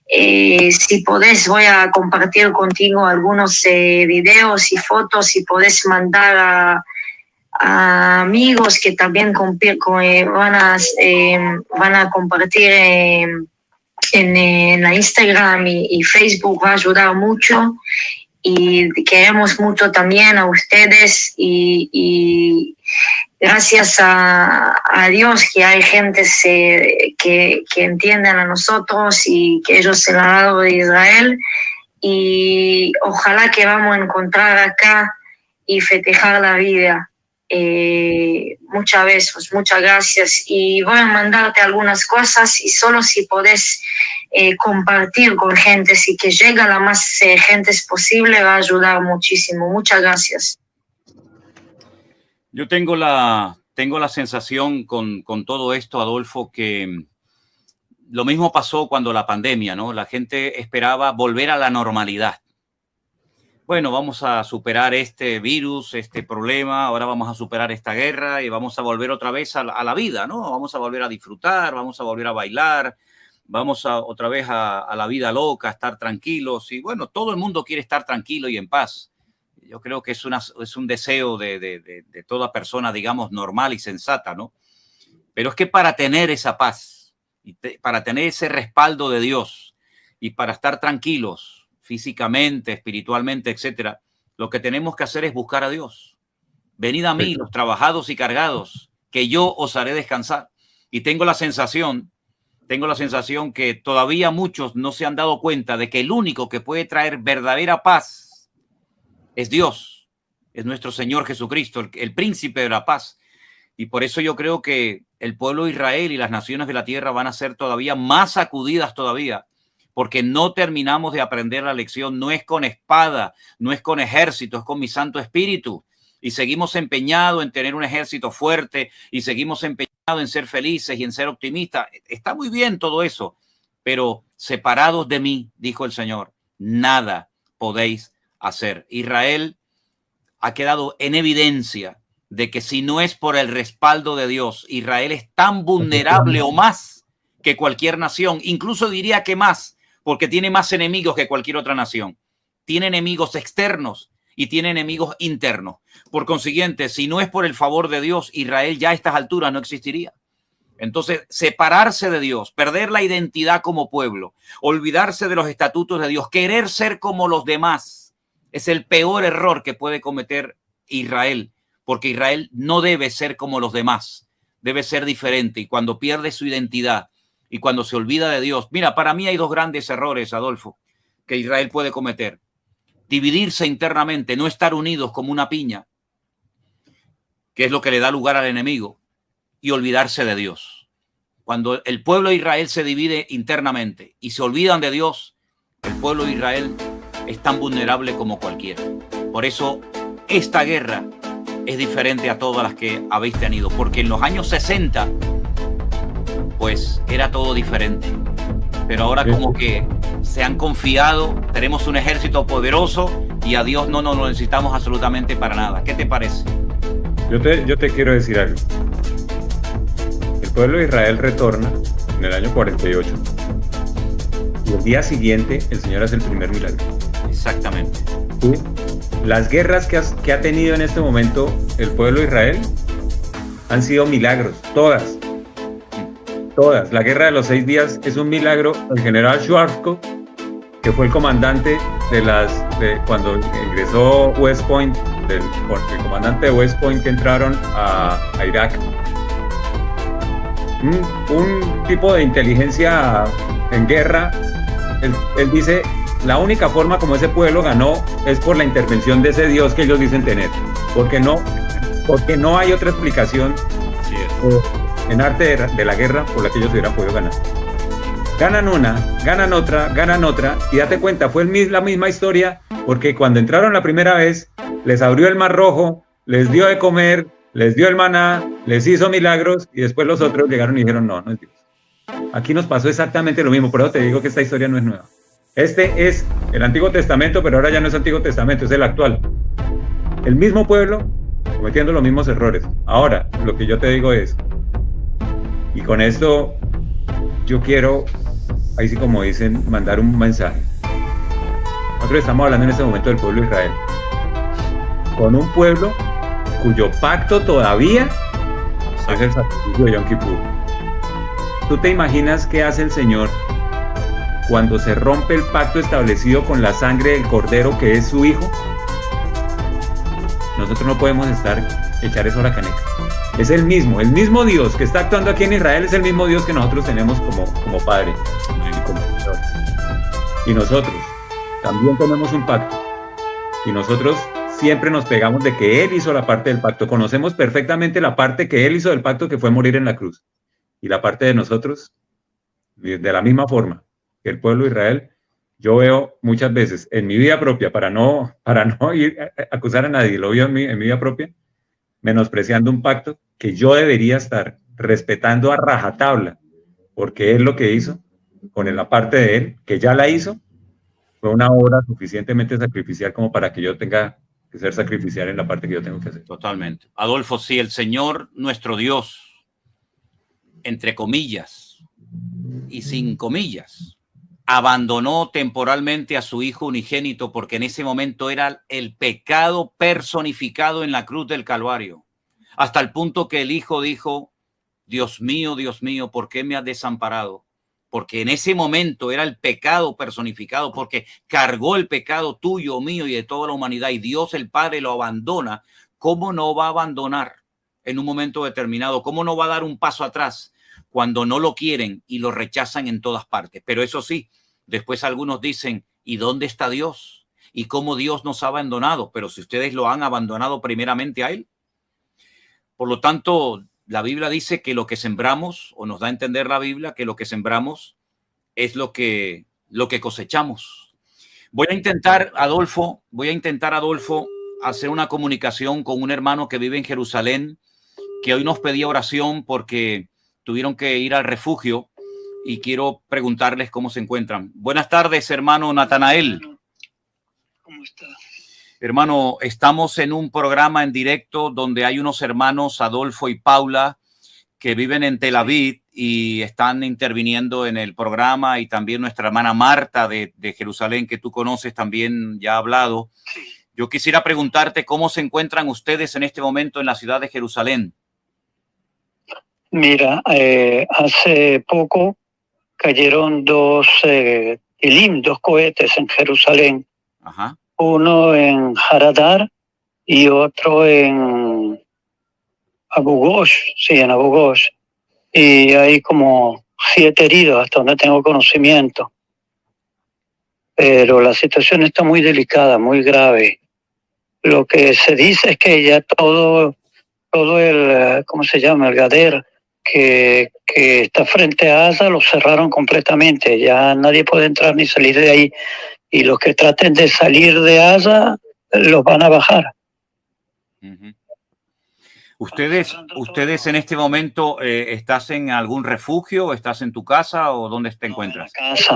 Si podés, voy a compartir contigo algunos videos y fotos. Si podés mandar a amigos que también van a compartir en la Instagram y Facebook, va a ayudar mucho. Y queremos mucho también a ustedes y gracias a Dios que hay gente que entienden a nosotros y que ellos se han dado de Israel y ojalá que vamos a encontrar acá y festejar la vida. Muchas veces, muchas gracias y voy a mandarte algunas cosas y solo si podés compartir con gente y que llegue a la más gente posible va a ayudar muchísimo. Muchas gracias. Yo tengo la sensación con todo esto, Adolfo, que lo mismo pasó cuando la pandemia, ¿no? La gente esperaba volver a la normalidad. Bueno, vamos a superar este virus, este problema, ahora vamos a superar esta guerra y vamos a volver otra vez a la vida, ¿no? Vamos a volver a disfrutar, vamos a volver a bailar, vamos otra vez a la vida loca, a estar tranquilos. Y bueno, todo el mundo quiere estar tranquilo y en paz. Yo creo que es un deseo de toda persona, digamos, normal y sensata, ¿no? Pero es que para tener esa paz, y para tener ese respaldo de Dios y para estar tranquilos, físicamente, espiritualmente, etcétera, lo que tenemos que hacer es buscar a Dios. Venid a mí, los trabajados y cargados, que yo os haré descansar. Y tengo la sensación que todavía muchos no se han dado cuenta de que el único que puede traer verdadera paz es Dios, es nuestro Señor Jesucristo, el príncipe de la paz. Y por eso yo creo que el pueblo de Israel y las naciones de la tierra van a ser todavía más sacudidas todavía, porque no terminamos de aprender la lección. No es con espada, no es con ejército, es con mi Santo Espíritu. Y seguimos empeñados en tener un ejército fuerte y seguimos empeñados en ser felices y en ser optimistas. Está muy bien todo eso, pero separados de mí, dijo el Señor, nada podéis hacer. Israel ha quedado en evidencia de que si no es por el respaldo de Dios, Israel es tan vulnerable o más que cualquier nación, incluso diría que más, porque tiene más enemigos que cualquier otra nación. Tiene enemigos externos y tiene enemigos internos. Por consiguiente, si no es por el favor de Dios, Israel ya a estas alturas no existiría. Entonces, separarse de Dios, perder la identidad como pueblo, olvidarse de los estatutos de Dios, querer ser como los demás, es el peor error que puede cometer Israel, porque Israel no debe ser como los demás, debe ser diferente. Y cuando pierde su identidad y cuando se olvida de Dios, mira, para mí hay dos grandes errores, Adolfo, que Israel puede cometer. Dividirse internamente, no estar unidos como una piña, que es lo que le da lugar al enemigo, y olvidarse de Dios. Cuando el pueblo de Israel se divide internamente y se olvidan de Dios, el pueblo de Israel es tan vulnerable como cualquiera. Por eso esta guerra es diferente a todas las que habéis tenido, porque en los años 60 pues era todo diferente, pero ahora como que se han confiado, tenemos un ejército poderoso y a Dios no nos lo necesitamos absolutamente para nada. ¿Qué te parece? Yo te quiero decir algo. El pueblo de Israel retorna en el año 48 y el día siguiente el Señor hace el primer milagro. Exactamente. ¿Sí? Las guerras que ha tenido en este momento el pueblo de Israel han sido milagros, todas. Todas. La guerra de los 6 días es un milagro. El general Schwarzkopf, que fue el comandante cuando ingresó West Point, el comandante de West Point que entraron a Irak. Un tipo de inteligencia en guerra. Él dice, la única forma como ese pueblo ganó es por la intervención de ese Dios que ellos dicen tener, porque no hay otra explicación en arte de la guerra por la que ellos hubieran podido ganar. Ganan una, ganan otra, y date cuenta, fue la misma historia, porque cuando entraron la primera vez, les abrió el Mar Rojo, les dio de comer, les dio el maná, les hizo milagros, y después los otros llegaron y dijeron, no es Dios. Aquí nos pasó exactamente lo mismo, por eso te digo que esta historia no es nueva. Este es el Antiguo Testamento, pero ahora ya no es Antiguo Testamento, es el actual. El mismo pueblo cometiendo los mismos errores. Ahora, lo que yo te digo es, y con esto yo quiero, ahí sí como dicen, mandar un mensaje. Nosotros estamos hablando en este momento del pueblo de Israel, con un pueblo cuyo pacto todavía es el sacrificio de Yom Kippur. ¿Tú te imaginas qué hace el Señor cuando se rompe el pacto establecido con la sangre del Cordero, que es su Hijo? Nosotros no podemos echar eso a la caneca. Es el mismo Dios que está actuando aquí en Israel, es el mismo Dios que nosotros tenemos como Padre y como Señor. Y nosotros también tenemos un pacto. Y nosotros siempre nos pegamos de que Él hizo la parte del pacto. Conocemos perfectamente la parte que Él hizo del pacto, que fue morir en la cruz. Y la parte de nosotros, de la misma forma que el pueblo de Israel, yo veo muchas veces en mi vida propia, para no ir a acusar a nadie, lo veo en mi vida propia, menospreciando un pacto que yo debería estar respetando a rajatabla, porque Él lo que hizo, con la parte de Él, que ya la hizo, fue una obra suficientemente sacrificial como para que yo tenga que ser sacrificial en la parte que yo tengo que hacer. Totalmente. Adolfo, si el Señor, nuestro Dios, entre comillas y sin comillas, abandonó temporalmente a su Hijo unigénito porque en ese momento era el pecado personificado en la cruz del Calvario, hasta el punto que el Hijo dijo, Dios mío, ¿por qué me has desamparado? Porque en ese momento era el pecado personificado, porque cargó el pecado tuyo, mío y de toda la humanidad, y Dios el Padre lo abandona. ¿Cómo no va a abandonar en un momento determinado? ¿Cómo no va a dar un paso atrás cuando no lo quieren y lo rechazan en todas partes? Pero eso sí, después algunos dicen, ¿y dónde está Dios? ¿Y cómo Dios nos ha abandonado? Pero si ustedes lo han abandonado primeramente a Él. Por lo tanto, la Biblia dice que lo que sembramos, o nos da a entender la Biblia, que lo que sembramos es lo que cosechamos. Voy a intentar, Adolfo, hacer una comunicación con un hermano que vive en Jerusalén, que hoy nos pedía oración porque tuvieron que ir al refugio y quiero preguntarles cómo se encuentran. Buenas tardes, hermano Natanael. ¿Cómo está? Hermano, estamos en un programa en directo donde hay unos hermanos, Adolfo y Paula, que viven en Tel Aviv y están interviniendo en el programa, y también nuestra hermana Marta de Jerusalén, que tú conoces, también ya ha hablado. Yo quisiera preguntarte cómo se encuentran ustedes en este momento en la ciudad de Jerusalén. Mira, hace poco cayeron dos Tilim, dos cohetes en Jerusalén. Ajá. Uno en Haradar y otro en Abu Ghosh, sí, en Abu Ghosh. Y hay como 7 heridos, hasta donde tengo conocimiento. Pero la situación está muy delicada, muy grave. Lo que se dice es que ya todo el, ¿cómo se llama? El Gader, que está frente a Gaza, lo cerraron completamente. Ya nadie puede entrar ni salir de ahí. Y los que traten de salir de Gaza, los van a bajar. Uh-huh. ¿Ustedes en este momento estás en algún refugio? ¿Estás en tu casa o dónde te encuentras?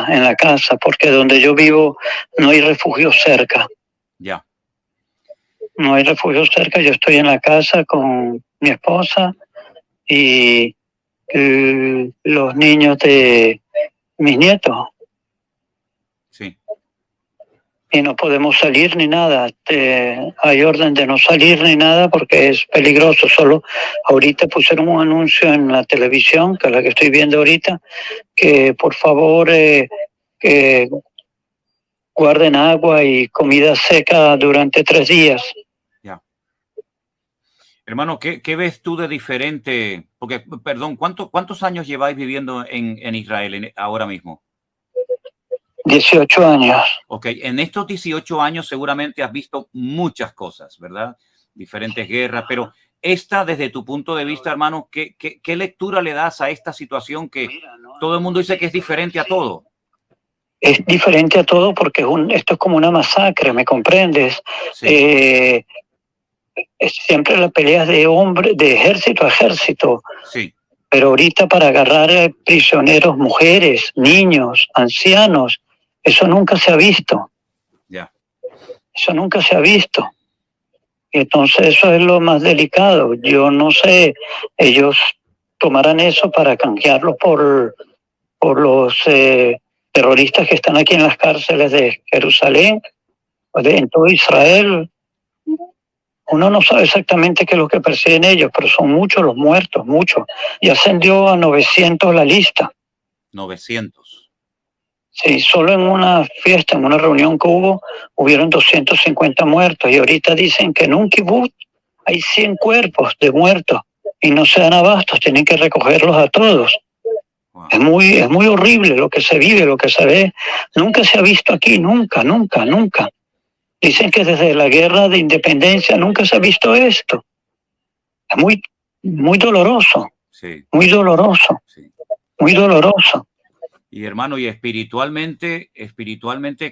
En la casa, porque donde yo vivo no hay refugio cerca. Ya. No hay refugio cerca, yo estoy en la casa con mi esposa y los niños de mis nietos. Sí. Y no podemos salir ni nada. Hay orden de no salir ni nada porque es peligroso. Solo ahorita pusieron un anuncio en la televisión, que es la que estoy viendo ahorita, que por favor que guarden agua y comida seca durante 3 días. Ya. Hermano, ¿qué ves tú de diferente? Porque, perdón, ¿cuántos años lleváis viviendo en Israel ahora mismo? 18 años. Ok, en estos 18 años seguramente has visto muchas cosas, ¿verdad? Diferentes guerras, pero esta, desde tu punto de vista, hermano, ¿qué lectura le das a esta situación que todo el mundo dice que es diferente a todo? Es diferente a todo porque esto es como una masacre, ¿me comprendes? Sí. Es siempre la pelea de ejército a ejército. Sí. Pero ahorita para agarrar prisioneros, mujeres, niños, ancianos, eso nunca se ha visto. Ya. Eso nunca se ha visto. Y entonces eso es lo más delicado. Yo no sé, ellos tomarán eso para canjearlo por los terroristas que están aquí en las cárceles de Jerusalén, o en todo Israel. Uno no sabe exactamente qué es lo que persiguen ellos, pero son muchos los muertos, muchos. Y ascendió a 900 la lista. 900. Sí, solo en una fiesta, en una reunión que hubieron 250 muertos. Y ahorita dicen que en un kibutz hay 100 cuerpos de muertos y no se dan abastos, tienen que recogerlos a todos. Wow. Es muy horrible lo que se vive, lo que se ve. Nunca se ha visto aquí, nunca. Dicen que desde la guerra de independencia nunca se ha visto esto. Es muy doloroso. Sí. Muy doloroso. Sí. Muy doloroso. Y hermano, y espiritualmente,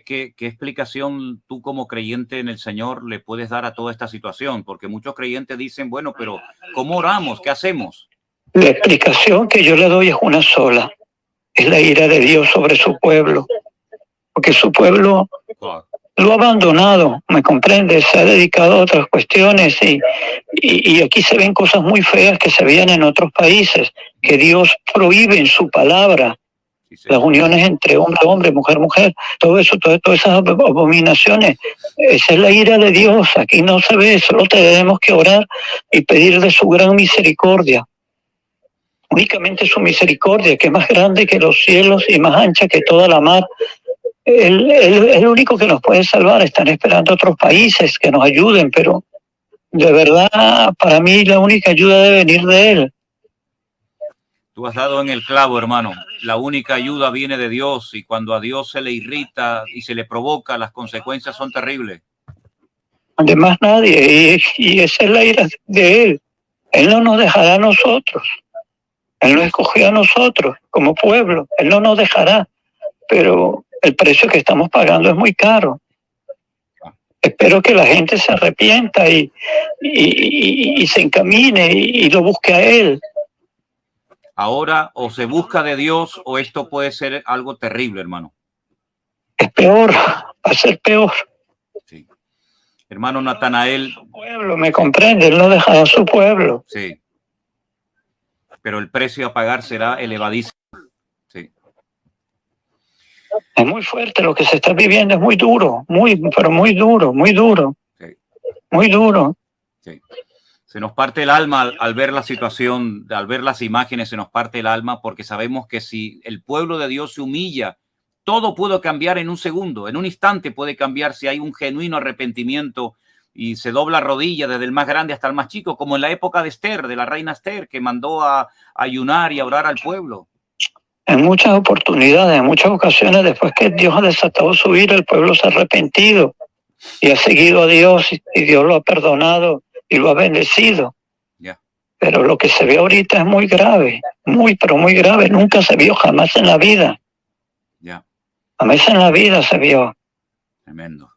¿qué explicación tú como creyente en el Señor le puedes dar a toda esta situación? Porque muchos creyentes dicen, bueno, pero ¿cómo oramos? ¿Qué hacemos? La explicación que yo le doy es una sola. Es la ira de Dios sobre su pueblo. Porque su pueblo lo ha abandonado, ¿me comprendes? Se ha dedicado a otras cuestiones y aquí se ven cosas muy feas que se veían en otros países, que Dios prohíbe en su palabra. Sí. Las uniones entre hombre a hombre, mujer a mujer, todo eso, todas esas abominaciones. Esa es la ira de Dios. Aquí no se ve, solo tenemos que orar y pedir de su gran misericordia. Únicamente su misericordia, que es más grande que los cielos y más ancha que toda la mar. Él es el único que nos puede salvar. Están esperando otros países que nos ayuden, pero de verdad, para mí la única ayuda debe venir de Él. Tú has dado en el clavo, hermano. La única ayuda viene de Dios, y cuando a Dios se le irrita y se le provoca, las consecuencias son terribles. De más nadie, y esa es la ira de Él. Él no nos dejará a nosotros. Él nos escogió a nosotros como pueblo. Él no nos dejará, pero el precio que estamos pagando es muy caro. Espero que la gente se arrepienta y se encamine y lo busque a Él. Ahora o se busca de Dios o esto puede ser algo terrible, hermano. Es peor, va a ser peor. Sí. Hermano Natanael. Su pueblo, me comprende, él no dejará a su pueblo. Sí. Pero el precio a pagar será elevadísimo. Sí. Es muy fuerte lo que se está viviendo, es muy duro, pero muy duro, muy duro. Sí. Muy duro. Sí. Se nos parte el alma al ver la situación, al ver las imágenes, se nos parte el alma porque sabemos que si el pueblo de Dios se humilla, todo puede cambiar en un segundo, en un instante puede cambiar si hay un genuino arrepentimiento y se dobla rodilla desde el más grande hasta el más chico, como en la época de Esther, de la reina Esther, que mandó a ayunar y a orar al pueblo. En muchas oportunidades, en muchas ocasiones, después que Dios ha desatado su ira, el pueblo se ha arrepentido y ha seguido a Dios y Dios lo ha perdonado y lo ha bendecido. Yeah. Pero lo que se ve ahorita es muy grave, pero muy grave. Nunca se vio jamás en la vida. Yeah. Jamás en la vida se vio. Tremendo.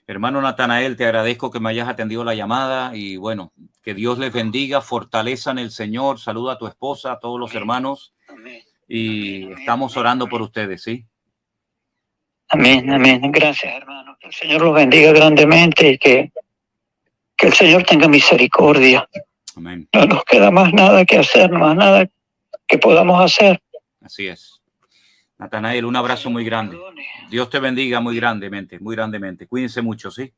Hermano Natanael, te agradezco que me hayas atendido la llamada y bueno, que Dios les bendiga, fortaleza en el Señor. Saluda a tu esposa, a todos los hermanos y estamos orando por ustedes, ¿sí? Amén, amén. Gracias, hermano. Que el Señor los bendiga grandemente y que el Señor tenga misericordia. Amén. No nos queda más nada que hacer, más nada que podamos hacer. Así es. Natanael, un abrazo muy grande. Dios te bendiga muy grandemente, muy grandemente. Cuídense mucho, ¿sí?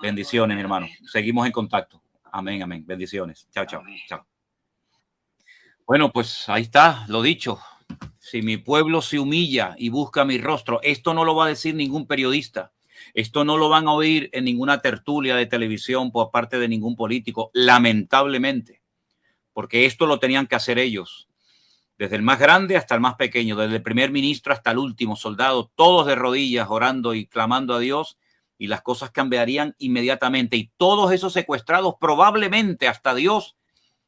Bendiciones, hermano. Seguimos en contacto. Amén, amén. Bendiciones. Chao, chao. Chao. Bueno, pues ahí está, lo dicho. Si mi pueblo se humilla y busca mi rostro, esto no lo va a decir ningún periodista. Esto no lo van a oír en ninguna tertulia de televisión por parte de ningún político, lamentablemente, porque esto lo tenían que hacer ellos. Desde el más grande hasta el más pequeño, desde el primer ministro hasta el último soldado, todos de rodillas orando y clamando a Dios y las cosas cambiarían inmediatamente. Y todos esos secuestrados, probablemente hasta Dios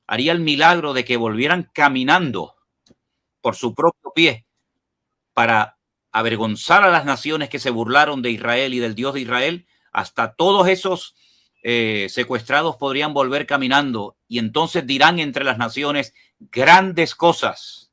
haría el milagro de que volvieran caminando por su propio pie para avergonzar a las naciones que se burlaron de Israel y del Dios de Israel. Hasta todos esos secuestrados podrían volver caminando y entonces dirán entre las naciones: grandes cosas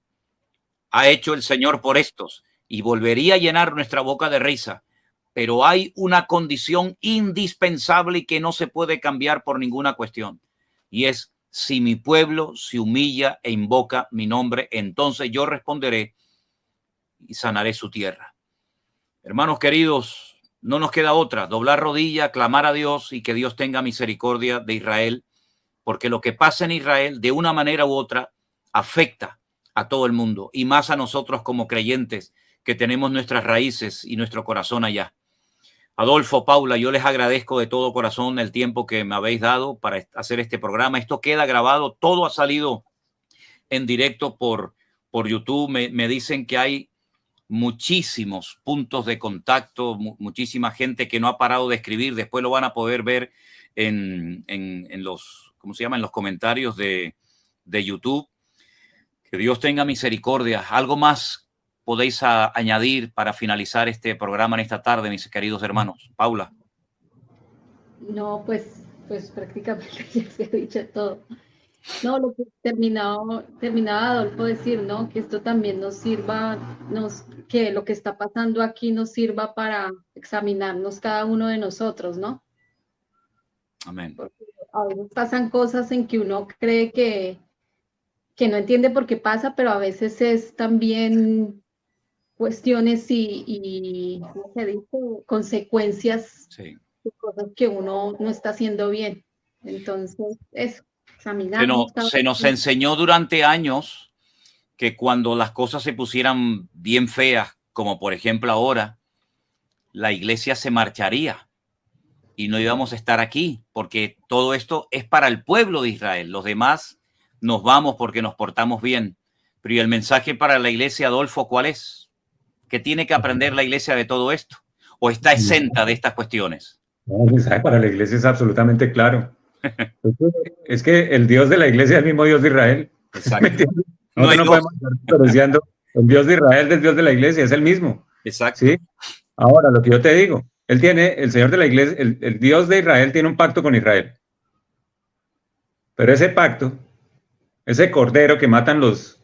ha hecho el Señor por estos, y volvería a llenar nuestra boca de risa. Pero hay una condición indispensable y que no se puede cambiar por ninguna cuestión, y es: si mi pueblo se humilla e invoca mi nombre, entonces yo responderé y sanaré su tierra. Hermanos queridos, no nos queda otra, doblar rodilla, clamar a Dios y que Dios tenga misericordia de Israel, porque lo que pasa en Israel, de una manera u otra, afecta a todo el mundo y más a nosotros como creyentes que tenemos nuestras raíces y nuestro corazón allá. Adolfo, Paula, yo les agradezco de todo corazón el tiempo que me habéis dado para hacer este programa. Esto queda grabado, todo ha salido en directo por YouTube. Me dicen que hay muchísimos puntos de contacto, muchísima gente que no ha parado de escribir. Después lo van a poder ver en los, ¿cómo se llama?, en los comentarios de YouTube. Que Dios tenga misericordia. ¿Algo más podéis añadir para finalizar este programa en esta tarde, mis queridos hermanos? Paula. No, pues prácticamente ya se ha dicho todo. No, lo que terminaba Adolfo decir, ¿no? Que esto también nos sirva, que lo que está pasando aquí nos sirva para examinarnos cada uno de nosotros, ¿no? Amén. Porque a veces pasan cosas en que uno cree que no entiende por qué pasa, pero a veces es también cuestiones y ¿cómo se dice?, consecuencias, sí, de cosas que uno no está haciendo bien. Entonces, eso. Se nos enseñó durante años que cuando las cosas se pusieran bien feas, como por ejemplo ahora, la iglesia se marcharía y no íbamos a estar aquí, porque todo esto es para el pueblo de Israel. Los demás nos vamos porque nos portamos bien. Pero ¿y el mensaje para la iglesia, Adolfo, cuál es? ¿Qué tiene que aprender la iglesia de todo esto? ¿O está exenta de estas cuestiones? No, el mensaje para la iglesia es absolutamente claro. Es que el Dios de la iglesia es el mismo Dios de Israel. Exacto. No podemos estar diferenciando el Dios de Israel del Dios de la iglesia, es el mismo. Exacto. ¿Sí? Ahora, lo que yo te digo, el Señor de la iglesia, el Dios de Israel tiene un pacto con Israel. Pero ese pacto, ese cordero que matan los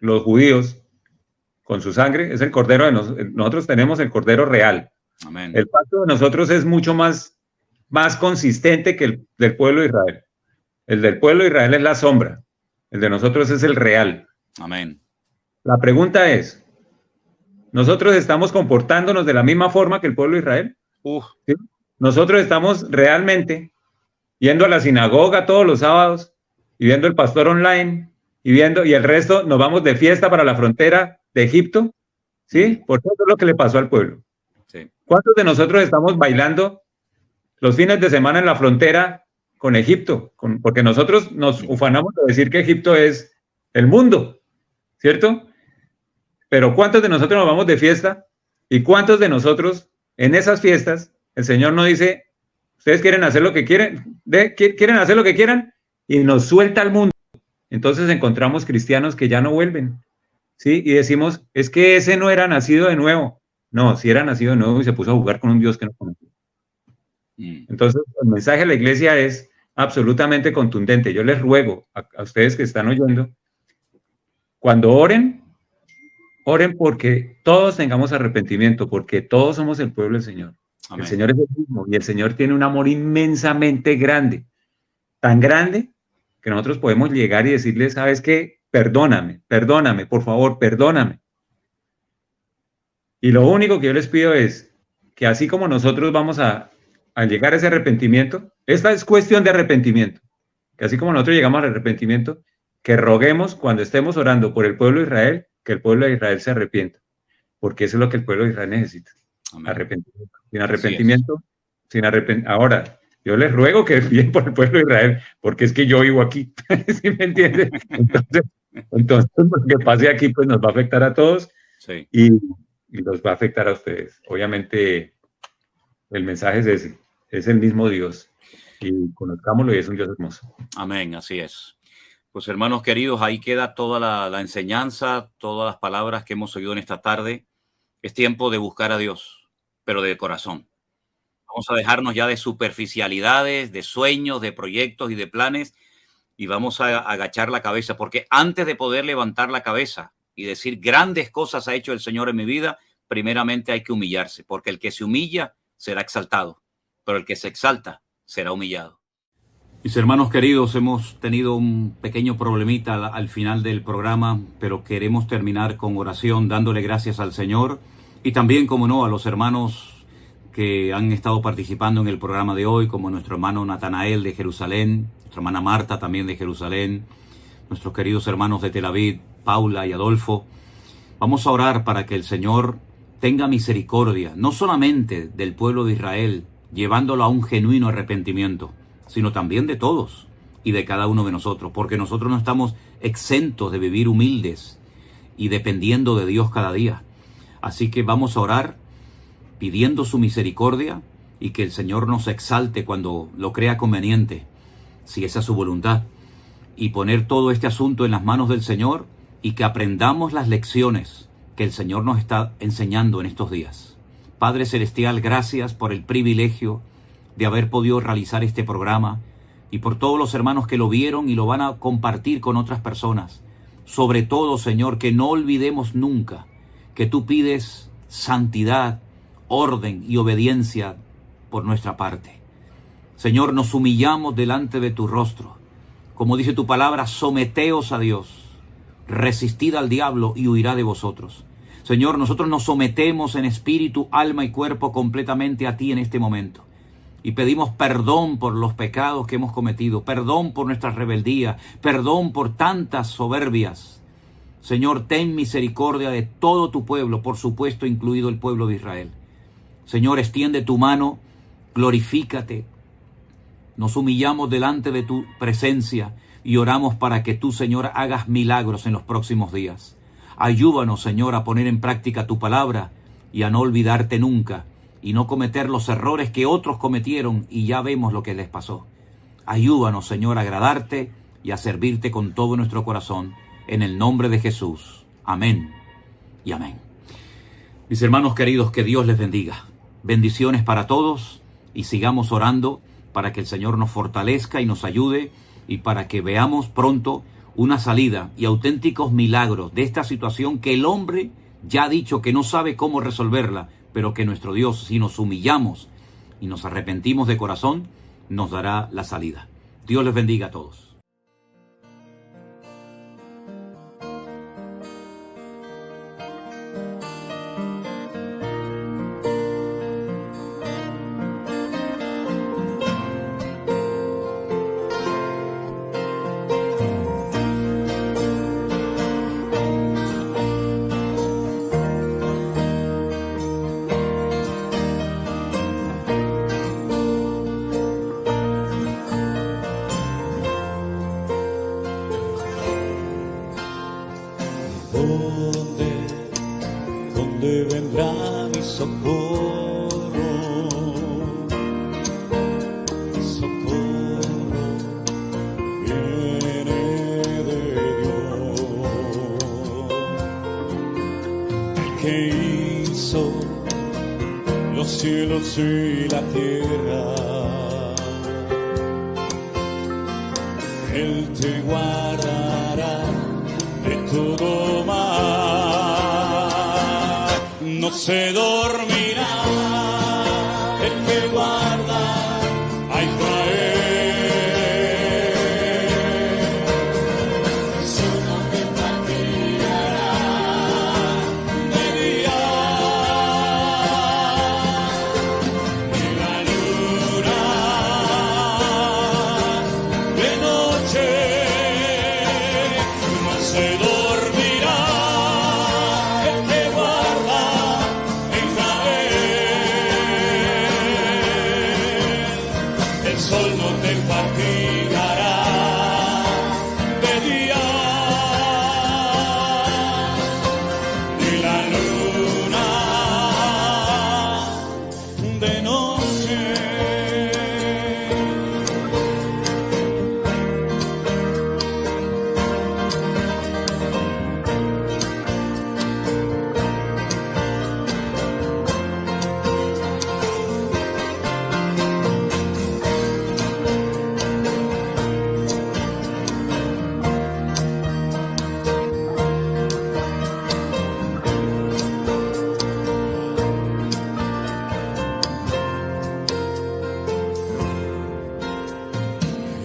judíos con su sangre, es el cordero de nosotros tenemos el cordero real, Amén. El pacto de nosotros es mucho más consistente que el del pueblo de Israel. El del pueblo de Israel es la sombra. El de nosotros es el real. Amén. La pregunta es, ¿nosotros estamos comportándonos de la misma forma que el pueblo de Israel? ¿Sí? Nosotros estamos realmente yendo a la sinagoga todos los sábados y viendo el pastor online y el resto nos vamos de fiesta para la frontera de Egipto, ¿sí? Porque eso es lo que le pasó al pueblo. Sí. ¿Cuántos de nosotros estamos bailando los fines de semana en la frontera con Egipto? Porque nosotros nos ufanamos de decir que Egipto es el mundo, ¿cierto? Pero ¿cuántos de nosotros nos vamos de fiesta? ¿Y cuántos de nosotros en esas fiestas el Señor nos dice, ustedes quieren hacer lo que quieren, quieren hacer lo que quieran, y nos suelta al mundo? Entonces encontramos cristianos que ya no vuelven, ¿sí? Y decimos, es que ese no era nacido de nuevo. No, sí era nacido de nuevo y se puso a jugar con un Dios que no conocía. Entonces, el mensaje de la iglesia es absolutamente contundente. Yo les ruego a ustedes que están oyendo, cuando oren porque todos tengamos arrepentimiento, porque todos somos el pueblo del Señor. Amén. El Señor es el mismo y el Señor tiene un amor inmensamente grande, tan grande que nosotros podemos llegar y decirle, ¿sabes qué? Perdóname, por favor, perdóname. Y lo único que yo les pido es que así como nosotros vamos a llegar a ese arrepentimiento, esta es cuestión de arrepentimiento, que así como nosotros llegamos al arrepentimiento, que roguemos cuando estemos orando por el pueblo de Israel, que el pueblo de Israel se arrepienta, porque eso es lo que el pueblo de Israel necesita. Amén. Arrepentimiento. Sin arrepentimiento, ahora, yo les ruego que bien por el pueblo de Israel, porque es que yo vivo aquí, ¿sí me entiendes? Entonces, lo que pase aquí, pues nos va a afectar a todos, sí. y los va a afectar a ustedes. Obviamente, el mensaje es ese, es el mismo Dios, y conozcámoslo y es un Dios hermoso. Amén, así es. Pues hermanos queridos, ahí queda toda la enseñanza, todas las palabras que hemos oído en esta tarde. Es tiempo de buscar a Dios, pero de corazón. Vamos a dejarnos ya de superficialidades, de sueños, de proyectos y de planes, y vamos a agachar la cabeza, porque antes de poder levantar la cabeza y decir grandes cosas ha hecho el Señor en mi vida, primeramente hay que humillarse, porque el que se humilla será exaltado, pero el que se exalta será humillado. Mis hermanos queridos, hemos tenido un pequeño problemita al final del programa, pero queremos terminar con oración, dándole gracias al Señor y también, como no, a los hermanos que han estado participando en el programa de hoy, como nuestro hermano Natanael de Jerusalén, nuestra hermana Marta también de Jerusalén, nuestros queridos hermanos de Tel Aviv, Paula y Adolfo. Vamos a orar para que el Señor tenga misericordia, no solamente del pueblo de Israel, llevándolo a un genuino arrepentimiento, sino también de todos y de cada uno de nosotros, porque nosotros no estamos exentos de vivir humildes y dependiendo de Dios cada día. Así que vamos a orar pidiendo su misericordia y que el Señor nos exalte cuando lo crea conveniente, si esa es su voluntad, y poner todo este asunto en las manos del Señor y que aprendamos las lecciones que el Señor nos está enseñando en estos días. Padre Celestial, gracias por el privilegio de haber podido realizar este programa y por todos los hermanos que lo vieron y lo van a compartir con otras personas. Sobre todo, Señor, que no olvidemos nunca que tú pides santidad, orden y obediencia por nuestra parte. Señor, nos humillamos delante de tu rostro. Como dice tu palabra, someteos a Dios, resistid al diablo y huirá de vosotros. Señor, nosotros nos sometemos en espíritu, alma y cuerpo completamente a ti en este momento. Y pedimos perdón por los pecados que hemos cometido, perdón por nuestra rebeldía, perdón por tantas soberbias. Señor, ten misericordia de todo tu pueblo, por supuesto incluido el pueblo de Israel. Señor, extiende tu mano, glorifícate. Nos humillamos delante de tu presencia y oramos para que tú, Señor, hagas milagros en los próximos días. Ayúdanos, Señor, a poner en práctica tu palabra y a no olvidarte nunca y no cometer los errores que otros cometieron y ya vemos lo que les pasó. Ayúdanos, Señor, a agradarte y a servirte con todo nuestro corazón. En el nombre de Jesús. Amén y amén. Mis hermanos queridos, que Dios les bendiga. Bendiciones para todos y sigamos orando para que el Señor nos fortalezca y nos ayude y para que veamos pronto una salida y auténticos milagros de esta situación que el hombre ya ha dicho que no sabe cómo resolverla, pero que nuestro Dios, si nos humillamos y nos arrepentimos de corazón, nos dará la salida. Dios les bendiga a todos. ¿Dónde vendrá mi socorro? Mi socorro viene de Dios, el que hizo los cielos y la tierra. Él te guardará de todo mal, no se dormirá el que guarda a Israel. Eso no te fatigará de día, ni la luna de noche. No se dormirá el que guarda a Israel. El sol no te fatigará de día, ni la luna de noche.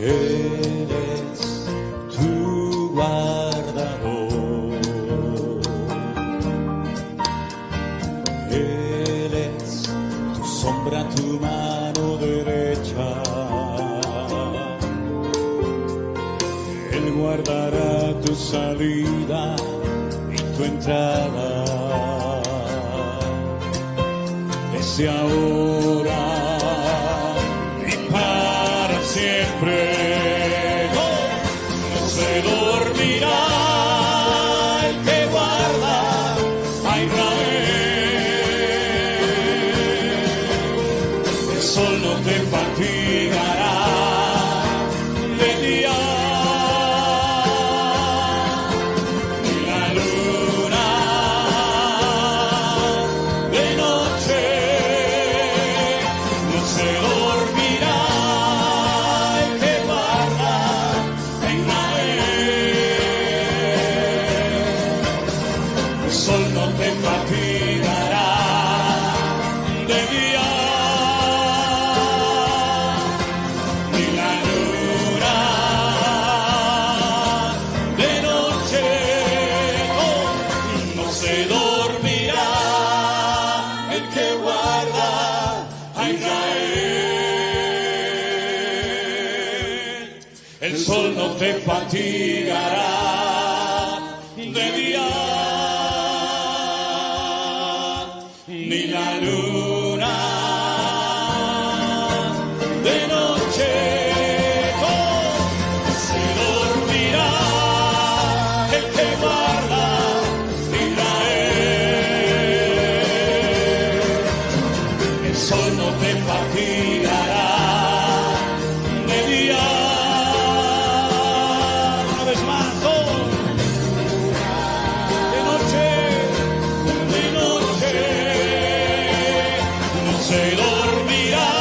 Él es tu guardador, Él es tu sombra, tu mano derecha. Él guardará tu salida y tu entrada, desde ahora y para siempre. No se dormirá el que guarda a Israel. El sol no te fatigará de día, ni la luna de noche. No se dormirá el que guarda a Israel. El sol no te fatigará de día, ni la luna de noche. Oh, no se dormirá el que guarda a Israel. El sol no te fatigará de día, ni la luna de noche. Oh, se dormirá el que guarda a Israel. El sol no te fatigará de día. Una vez más, oh, de noche, no se dormirá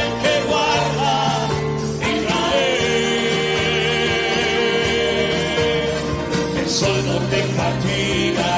el que guarda a Israel. El sol no te fatigará